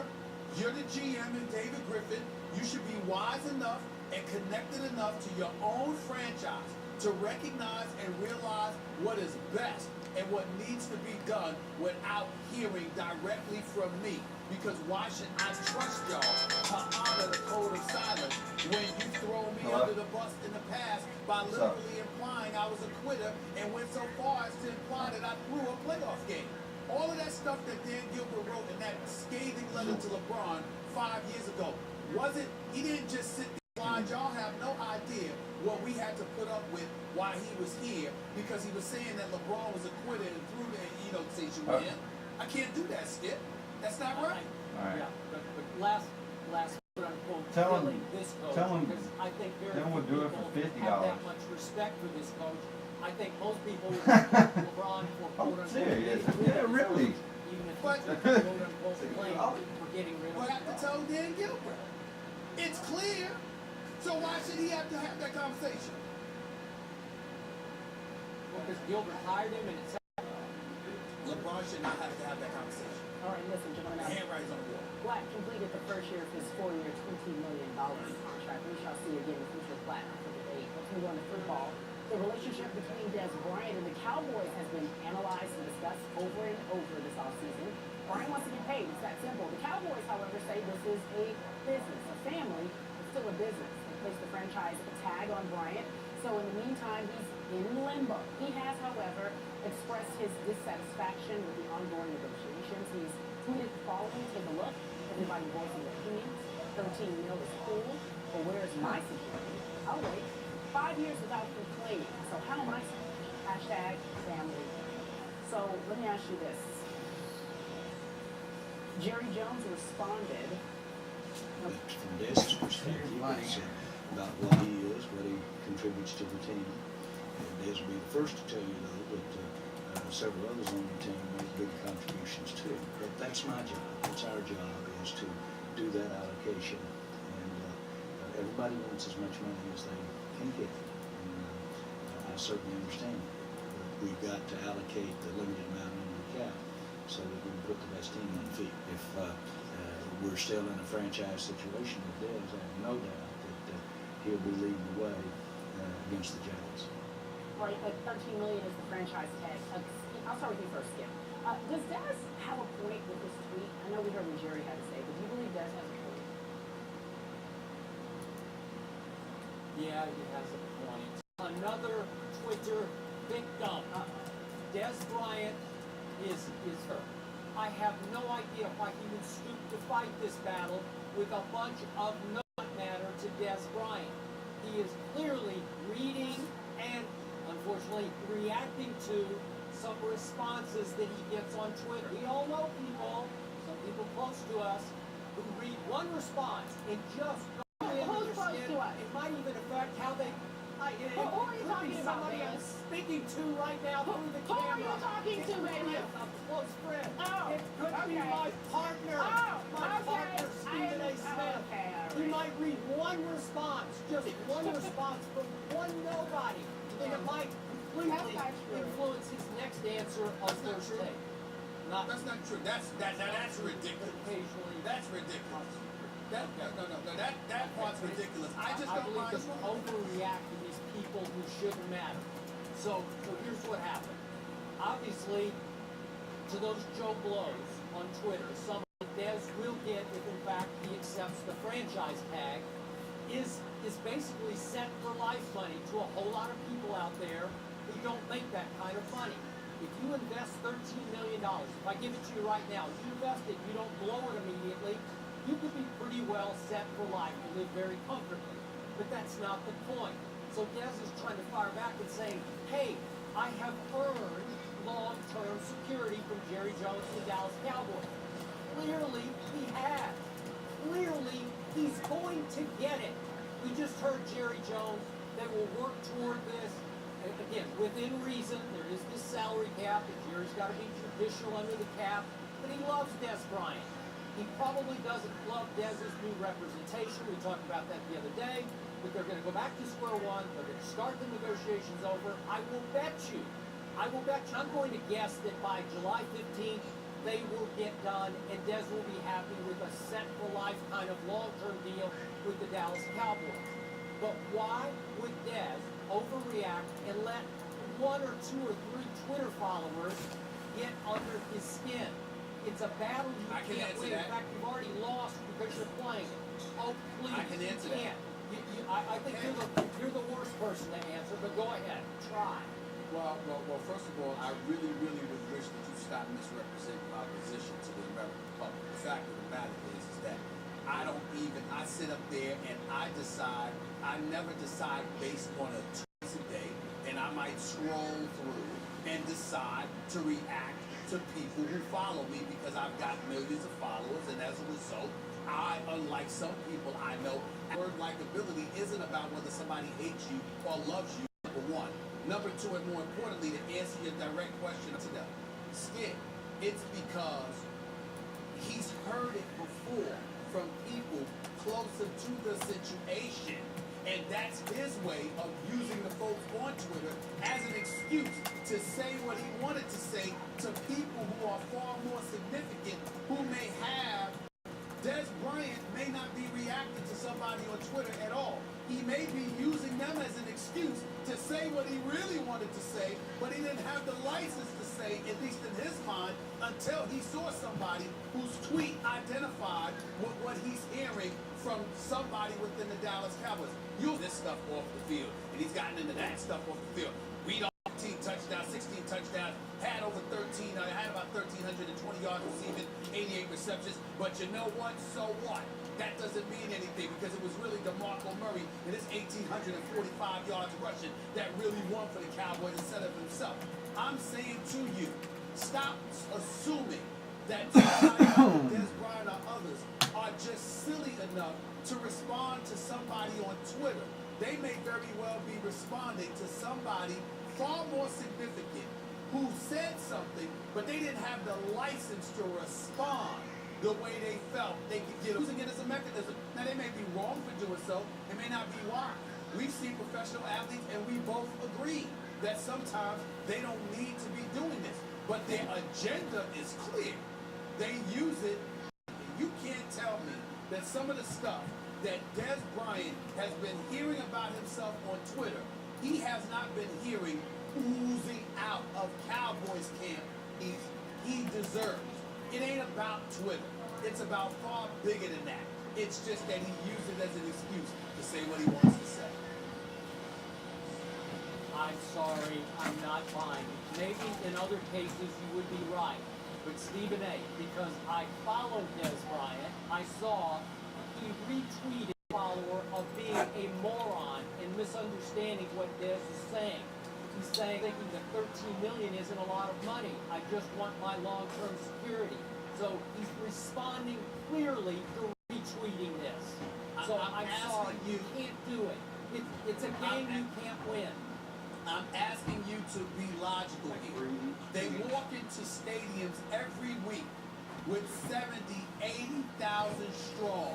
You're the GM and David Griffin. You should be wise enough and connected enough to your own franchise to recognize and realize what is best and what needs to be done without hearing directly from me. Because why should I trust y'all to honor the code of silence when you throw me under the bus in the past by literally implying I was a quitter and went so far as to imply that I threw a playoff game? All of that stuff that Dan Gilbert wrote in that scathing letter to LeBron 5 years ago, he didn't just sit there and lie. Y'all have no idea what we had to put up with while he was here because he was saying that LeBron was a quitter and threw the conversation with him. I can't do that, Skip. That's not right. All right. Yeah, but last quote unquote, Tell him- killing this coach, tell him- because I think very then few we'll do it for people $50. have that much respect for this coach. I think most people would respect LeBron for quote unquote serious. getting rid Yeah, of his really. coach, even if he's quote unquote playing for getting rid of We'll his have to coach. tell Dan Gilbert. It's clear. So why should he have to have that conversation? Because Gilbert hired him and it's LeBron should not have to have that conversation. All right, listen, gentlemen. The handwriting's on the wall. Black completed the first year of his 4-year, $20 million contract. We shall see again the future of Black after the debate. Let's move on to football. The relationship between Dez Bryant and the Cowboys has been analyzed and discussed over and over this offseason. Bryant wants to get paid. It's that simple. The Cowboys, however, say this is a business, a family, but still a business. They placed the franchise tag on Bryant. So in the meantime, he's in limbo. He has, however, expressed his dissatisfaction with the ongoing negotiations. He's tweeted the following. Take a look. Everybody voicing their opinions. 13 mil is cool, but where's my security? I'll wait. 5 years without complaining. So how am I secure? Hashtag family. So let me ask you this. Jerry Jones responded. From Dez's perspective, it's about what he is, what he contributes to the team. And Dez will be the first to tell you, though, that several others on the team make big contributions too. But that's my job. That's our job, is to do that allocation. And everybody wants as much money as they can get. And I certainly understand that. But we've got to allocate the limited amount under the cap so that we can put the best team on the field. If we're still in a franchise situation with Dez, I have no doubt that he'll be leading the way against the Giants. Right, like $13 million is the franchise tag. I'll start with you first, Skip. Does Dez have a point with this tweet? I know we heard what Jerry had to say, but do you believe Dez has a point? Yeah, he has a point. Another Twitter victim. Dez Bryant is hurt. I have no idea why he would stoop to fight this battle with a bunch of no matter to Dez Bryant. He is clearly reading and, unfortunately, reacting to some responses that he gets on Twitter. We all know people, some people close to us, who read one response and just go in Who's their close skin. to us? It might even affect how they. Who are you talking about, somebody man? I'm speaking to right now through the Who are camera. you talking It to, could baby? be a close friend. Oh, It could be okay. my partner. Oh, My okay. partner, Stephen A. Smith. Okay, all You right. might read one response, just one response from one nobody, and it might completely That's not true. influence his next answer on That's not first true. take. That's not true. That's ridiculous. Occasionally. That's ridiculous. That part's ridiculous. I just I don't believe mind. that we're overreacting these people who shouldn't matter. So here's what happened. Obviously, to those Joe Blows on Twitter, somebody Dez will get if in fact he accepts the franchise tag, is basically set for life money to a whole lot of people out there who don't make that kind of money. If you invest $13 million, if I give it to you right now, you invest it, you don't blow it immediately, you could be pretty well set for life and live very comfortably. But that's not the point. So Dez is trying to fire back and saying, hey, I have earned long-term security from Jerry Jones and the Dallas Cowboys. Clearly, he has. Clearly, he's going to get it. We just heard Jerry Jones. They will work toward this. And again, within reason. There is this salary cap, and Jerry's got to be judicial under the cap. But he loves Dez Bryant. He probably doesn't love Dez's new representation. We talked about that the other day. But they're going to go back to square one. They're going to start the negotiations over. I will bet you, I'm going to guess that by July 15th, they will get done, and Dez will be happy with a set-for-life kind of long-term deal with the Dallas Cowboys. But why would Dez overreact and let 1 or 2 or 3 Twitter followers get under his skin? It's a battle you I can can't answer win. that. In fact, you've already lost because you're playing it. Oh, please, I can answer you that. can't. I think you're the worst person to answer, but go ahead, try. Well, first of all, I really would wish that you stop misrepresenting my position to the American public. The fact of the matter is that I sit up there and I never decide based on a tweet a day, and I might scroll through and decide to react to people who follow me because I've got millions of followers, and as a result, unlike some people I know, word likability isn't about whether somebody hates you or loves you, number one. Number two, and more importantly, to answer your direct question to them, Skip, it's because he's heard it before from people closer to the situation, and that's his way of using the folks on Twitter as an excuse to say what he wanted to say to people who are far more significant, who may have. Dez Bryant may not be reacting to somebody on Twitter at all. He may be using them as an excuse to say what he really wanted to say, but he didn't have the license to say, at least in his mind, until he saw somebody whose tweet identified with what he's hearing from somebody within the Dallas Cowboys. Use this stuff off the field, and he's gotten into that stuff off the field. Read off 15 touchdowns, 16 touchdowns, had over 13, had about 1,320 yards receiving, 88 receptions. But you know what? So what? That doesn't mean anything because it was really DeMarco Murray and his 1,845 yards rushing that really won for the Cowboys instead of himself. I'm saying to you, stop assuming that Dez Bryant or others are just silly enough to respond to somebody on Twitter. They may very well be responding to somebody far more significant who said something, but they didn't have the license to respond the way they felt they could get using it as a mechanism. Now, they may be wrong for doing so. It may not be why. We've seen professional athletes, and we both agree that sometimes they don't need to be doing this. But their agenda is clear. They use it. You can't tell me that some of the stuff that Dez Bryant has been hearing about himself on Twitter, he has not been hearing oozing out of Cowboys camp he deserves. It ain't about Twitter. It's about far bigger than that. It's just that he used it as an excuse to say what he wants to say. I'm sorry, I'm not buying it. Maybe in other cases you would be right. But Stephen A., because I followed Dez Bryant, I saw he retweeted a follower of being a moron and misunderstanding what Dez is saying. He's saying, thinking that $13 million isn't a lot of money. I just want my long-term security. So he's responding clearly to retweeting this. So I'm sorry, you can't do it. It's a game you can't win. I'm asking you to be logical here. They walk into stadiums every week with 70, 80,000 strong.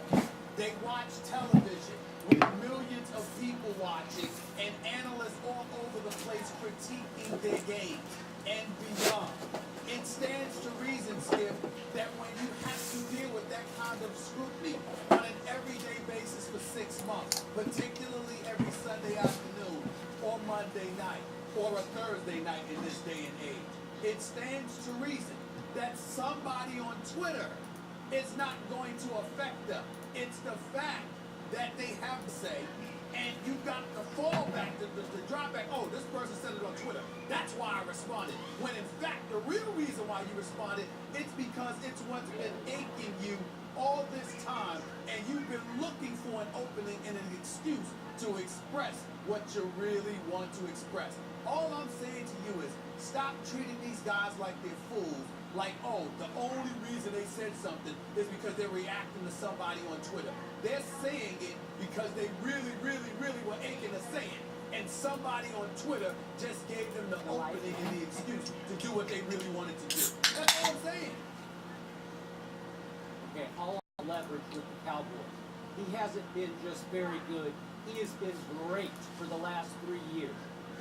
They watch television with millions of people watching and analysts all over the place critiquing their game and beyond. It stands to reason, Skip, that when you have to deal with that kind of scrutiny on an everyday basis for 6 months, particularly every Sunday afternoon or Monday night or a Thursday night in this day and age, it stands to reason that somebody on Twitter is not going to affect them. It's the fact that they have to say, and you got the fallback, the drop back. Oh, this person said it on Twitter. That's why I responded. When in fact, the real reason why you responded, it's because it's what's been aching you all this time, and you've been looking for an opening and an excuse to express what you really want to express. All I'm saying to you is stop treating these guys like they're fools. Like, oh, the only reason they said something is because they're reacting to somebody on Twitter. They're saying it because they really were aching to say it. And somebody on Twitter just gave them the opening and the excuse to do what they really wanted to do. That's all I'm saying. Okay, all leverage with the Cowboys. He hasn't been just very good. He has been great for the last 3 years.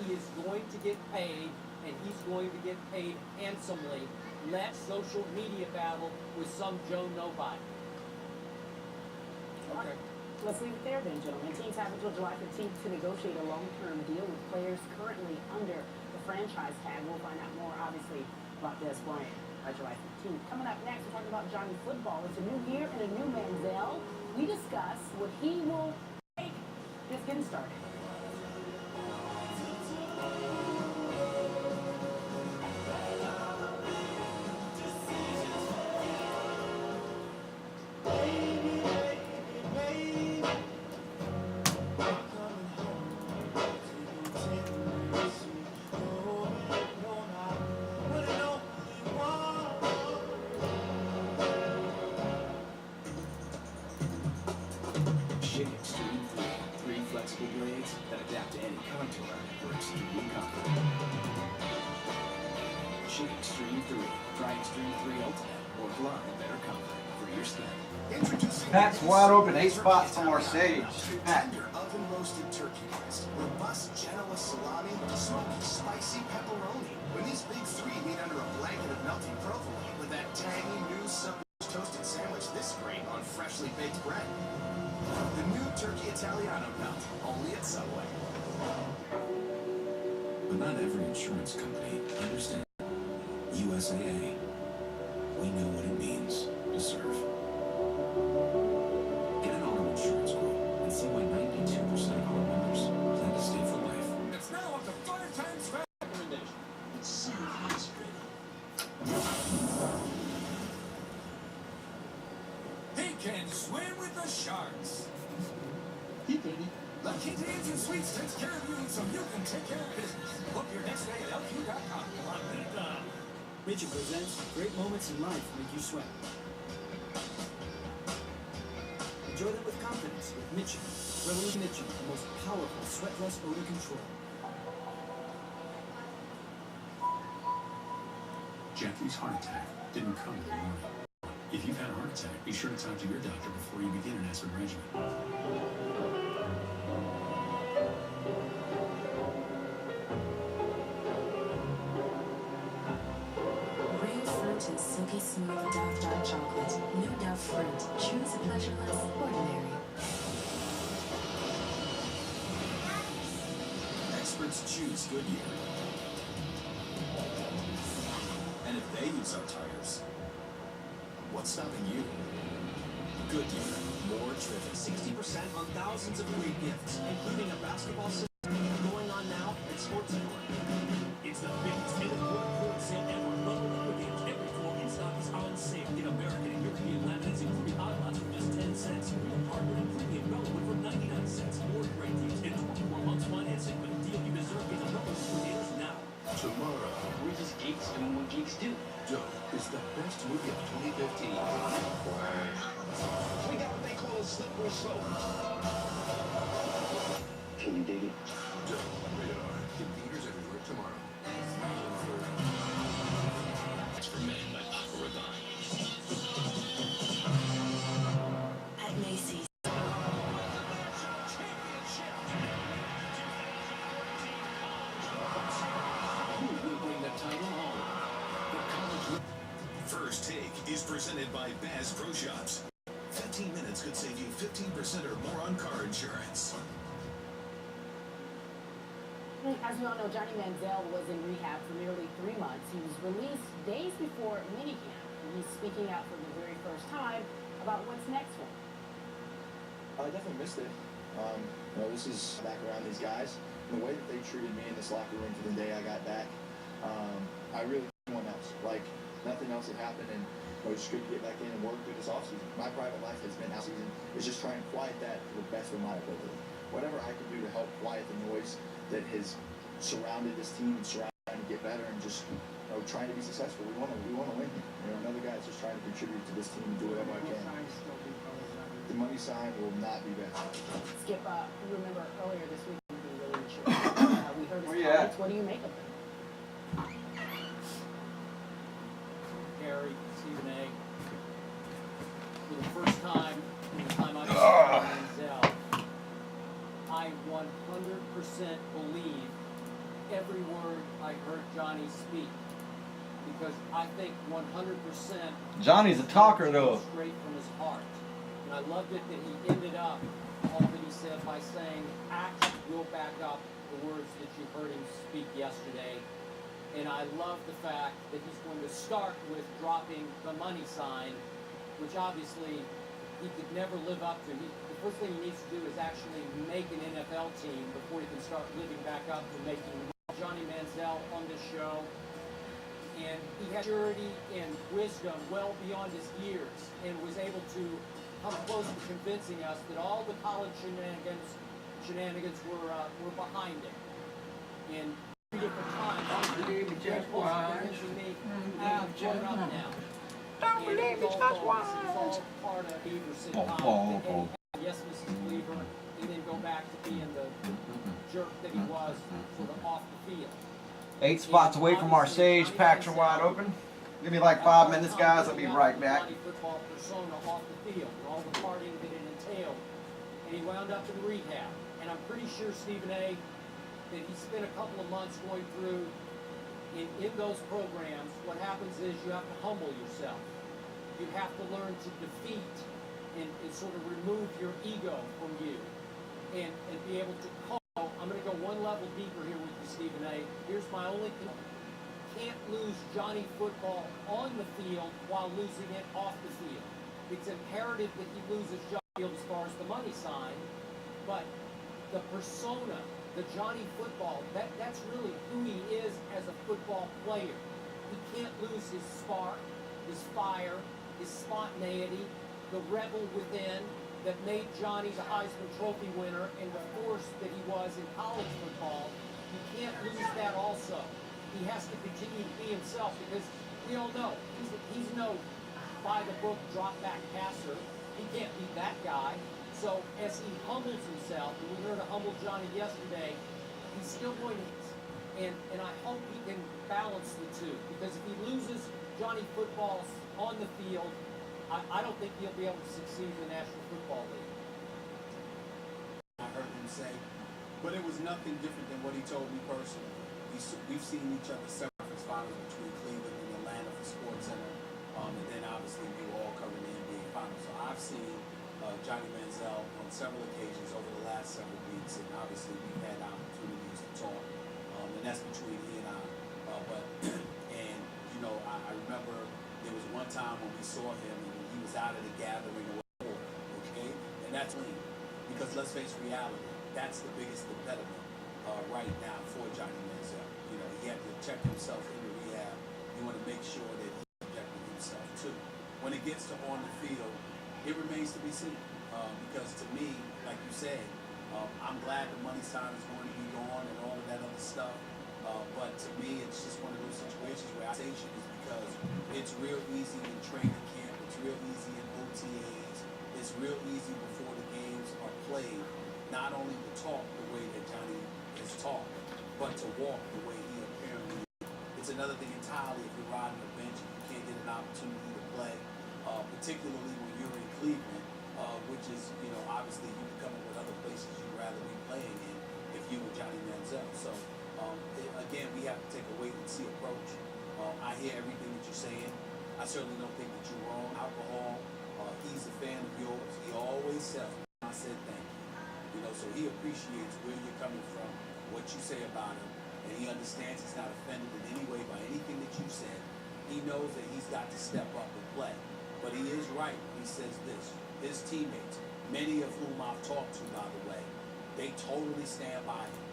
He is going to get paid, and he's going to get paid handsomely Let's social media battle with some Joe Nobody. Okay. Let's leave it there then, gentlemen. Teams have until July 15th to negotiate a long-term deal with players currently under the franchise tag. We'll find out more, obviously, about Des Bryant by July 15th. Coming up next, we're talking about Johnny Football. It's a new year and a new Manziel. We discuss what he will take just getting started. Schick Extreme 3. 3 flexible blades that adapt to any contour for extreme comfort. Schick Extreme 3. Try Extreme 3 Ultimate or Glide better comfort for your skin. Introducing Pat's wide open, 8 spots to Mercedes. Pat. Tender oven roasted turkey breast, robust Genoa salami, smoky spicy pepperoni. When these big three meet under a blanket of melting provolone with that tangy new Subway toasted sandwich this great on freshly baked bread. The new Turkey Italiano melt, only at Subway. But not every insurance company understands. USAA. We know what it means to serve. Get an auto insurance quote and see why 92% of our members plan to stay for life. It's now up to 5 times fast. Recommendation. Let's see if he's ready. He can swim with the sharks. He did it. Lucky Days and Sweets takes care of you so you can take care of business. Book your next day at LQ.com. Lock it down. Mitchell presents Great Moments in Life Make You Sweat. Enjoy them with confidence with Mitchell. Revolution Mitchell, the most powerful sweatless odor control. Jackie's heart attack didn't come in the morning. If you've had a heart attack, be sure to talk to your doctor before you begin an aspirin regimen. Real fruit and silky smooth Dove dark chocolate. New Dove fruit. Choose a pleasureless, ordinary. Experts choose Goodyear. And if they use our tires, what's stopping you? Goodyear. More driven. 60% on thousands of great gifts, including a basketball system going on now at Sports Center. It's the biggest hidden quarter sale ever. Local liquidators. Every floor in stock is on sale. Get American and European laminates, including odd lots for just 10 cents. Real hardwood and premium Rosewood for 99 cents. More great deals and 24 months financing. But a deal you deserve is a local liquidators now. Tomorrow. We're just geeks doing what geeks do. Dope is the best movie of 2015. We got what they call a slippery slope. Can you dig it? Dope. Radar. In theaters everywhere tomorrow. It's for men by Aqua Rabanne. At Macy's. Who will bring the title home? The college. First Take is presented by Bass Pro Shops. 15 minutes could save you 15% or more on car insurance. As we all know, Johnny Manziel was in rehab for nearly 3 months. He was released days before minicamp, and he's speaking out for the very first time about what's next for him. I definitely missed it. This is back around these guys. And the way that they treated me in this locker room for the day I got back, I really no one else. Like, nothing else had happened, and just good to get back in and work through this offseason. My private life has been offseason. It's just trying to quiet that to the best of my ability. Whatever I can do to help quiet the noise that has surrounded this team and surrounded trying to get better and just trying to be successful. We want to win. Another guy that's just trying to contribute to this team and do whatever I can. The money sign will not be bad. Skip, you remember earlier this week we really mature. We heard his Where you at? comments. What do you make of them? Gary, Stephen A. For the first time in the time I've seen Manziel, I 100% believe every word I heard Johnny speak. because I think 100% Johnny's a talker, though. straight from his heart. And I loved it that he ended up all that he said by saying actions will back up the words that you heard him speak yesterday. And I love the fact that he's going to start with dropping the money sign, which obviously he could never live up to. The first thing he needs to do is actually make an NFL team before he can start living back up to making Johnny Manziel on this show. And he had maturity and wisdom well beyond his years and was able to come close to convincing us that all the college shenanigans were behind him. And 3 different times, just convincing me, I've grown up now. Don't believe me, that's why. It's all part of Beaver sitcom. Yes, Mrs. Cleaver, and then go back to being the jerk that he was sort of off the field. 8 spots away from our stage. Packs are wide open. Give me like 5 minutes, guys. I'll be right back. Football persona off the field and all the partying that it entailed, and he wound up in rehab. And I'm pretty sure, Stephen A., that he spent a couple of months going through in those programs. What happens is you have to humble yourself. You have to learn to defeat and sort of remove your ego from you and be able to call. I'm going to go one level deeper here with you, Stephen A. Here's my only can't lose Johnny football on the field while losing it off the field. It's imperative that he loses Johnny field as far as the money sign, but the persona, the Johnny football, that's really who he is as a football player. He can't lose his spark, his fire, his spontaneity, the rebel within that made Johnny the Heisman Trophy winner and the force that he was in college football. He can't lose that also. He has to continue to be himself because we all know he's no by-the-book drop-back passer. He can't be that guy. So as he humbles himself, and we heard a humble Johnny yesterday, he's still going to, and I hope he can balance the two, because if he loses Johnny football on the field, I don't think he'll be able to succeed in the National Football League. I heard him say, but it was nothing different than what he told me personally. We've seen each other several finals between Cleveland and Atlanta for SportsCenter, and then obviously we were all covering the NBA finals. So I've seen Johnny Manziel on several occasions over the last several weeks, and obviously we've had opportunities to talk, and that's between he and I. And you know, I remember there was one time when we saw him and he was out of the gathering or whatever, okay? And that's lean, because let's face reality, that's the biggest impediment right now for Johnny Manziel. You know, he had to check himself into rehab. You want to make sure that he's injecting himself too. When it gets to on the field, it remains to be seen. Because to me, like you said, I'm glad the money sign is going to be gone and all of that other stuff. But to me, it's just one of those situations where I say is because it's real easy in training camp. It's real easy in OTAs. It's real easy before the games are played, not only to talk the way that Johnny is talked, but to walk the way he apparently is. It's another thing entirely if you're riding the bench and you can't get an opportunity to play, particularly when you're in Cleveland, which is, you know, obviously you can come up with other places you'd rather be playing in if you were Johnny Manziel. So, again, we have to take a wait-and-see approach. I hear everything that you're saying. I certainly don't think that you're wrong. Alcohol, he's a fan of yours. He always says, I said thank you. You know, so he appreciates where you're coming from, what you say about him, and he understands he's not offended in any way by anything that you said. He knows that he's got to step up and play. But he is right when he says this. His teammates, many of whom I've talked to, by the way, they totally stand by him.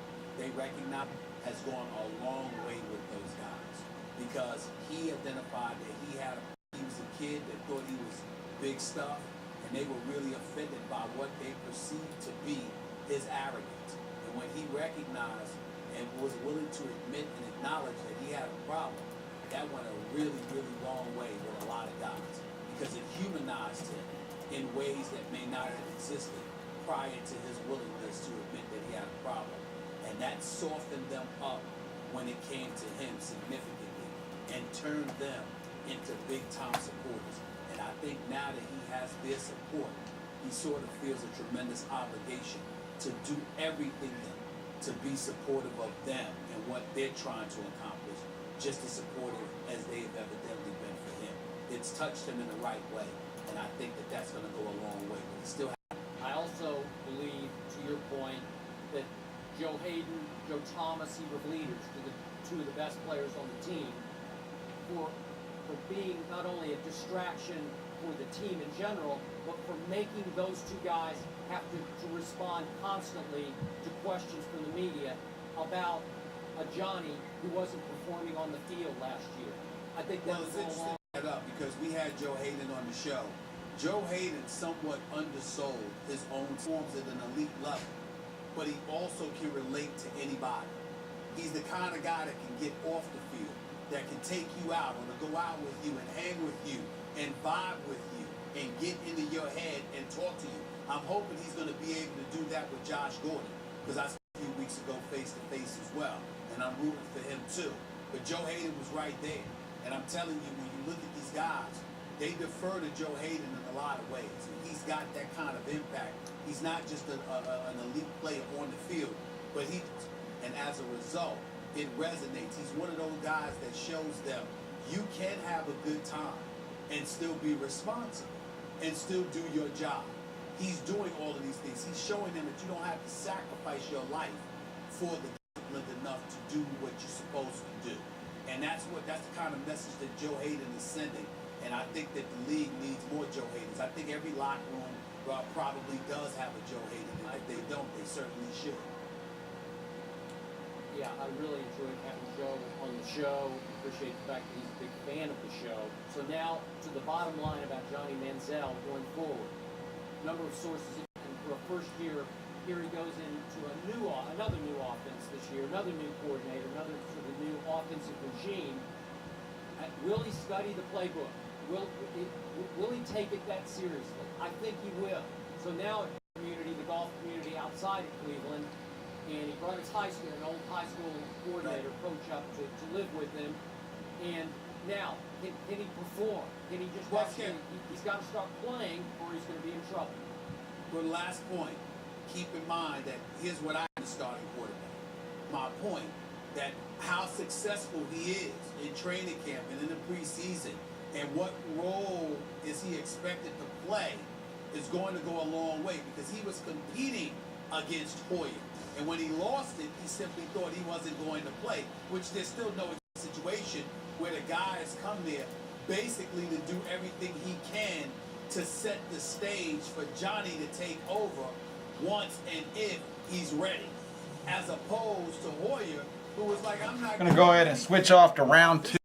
They recognize has gone a long way with those guys because he identified that he was a kid that thought he was big stuff, and they were really offended by what they perceived to be his arrogance. And when he recognized and was willing to admit and acknowledge that he had a problem, that went a really, really long way with a lot of guys because it humanized him in ways that may not have existed prior to his willingness to admit that he had a problem. And that softened them up when it came to him significantly and turned them into big-time supporters. And I think now that he has their support, he sort of feels a tremendous obligation to do everything to be supportive of them and what they're trying to accomplish, just as supportive as they have evidently been for him. It's touched him in the right way, and I think that that's going to go a long way. But he still I also believe, to your point, that Joe Hayden, Joe Thomas, he were leaders to the two of the best players on the team for being not only a distraction for the team in general, but for making those two guys have to respond constantly to questions from the media about a Johnny who wasn't performing on the field last year. I think that well, was it's interesting to that up because we had Joe Hayden on the show. Joe Hayden somewhat undersold his own forms at an elite level, but he also can relate to anybody. He's the kind of guy that can get off the field, that can take you out or to go out with you and hang with you and vibe with you and get into your head and talk to you. I'm hoping he's going to be able to do that with Josh Gordon because I saw a few weeks ago face-to-face as well, and I'm rooting for him too. But Joe Hayden was right there, and I'm telling you, when you look at these guys, they defer to Joe Hayden in a lot of ways. And he's got that kind of impact. He's not just an elite player on the field, but and as a result, it resonates. He's one of those guys that shows them you can have a good time and still be responsible and still do your job. He's doing all of these things. He's showing them that you don't have to sacrifice your life for the discipline enough to do what you're supposed to do. And that's the kind of message that Joe Hayden is sending. And I think that the league needs more Joe Haydens. I think every locker room probably does have a Joe Hayden. And if they don't, they certainly should. Yeah, I really enjoyed having Joe on the show. Appreciate the fact that he's a big fan of the show. So now to the bottom line about Johnny Manziel going forward. Number of sources, and for a first year, here he goes into another new offense this year, another new coordinator, another sort of new offensive regime. Will he study the playbook? Will he take it that seriously? I think he will. So now the golf community outside of Cleveland, and he brought his an old high school coordinator coach up to live with him. And now, can he perform? Can he just he's got to start playing or he's going to be in trouble. Well, last point, keep in mind that here's what I'm the starting quarterback. My point, that how successful he is in training camp and in the preseason and what role is he expected to play is going to go a long way because he was competing against Hoyer. And when he lost it, he simply thought he wasn't going to play, which there's still no situation where the guy has come there basically to do everything he can to set the stage for Johnny to take over once and if he's ready, as opposed to Hoyer, who was like, I'm not going to go ahead and switch off to round 2.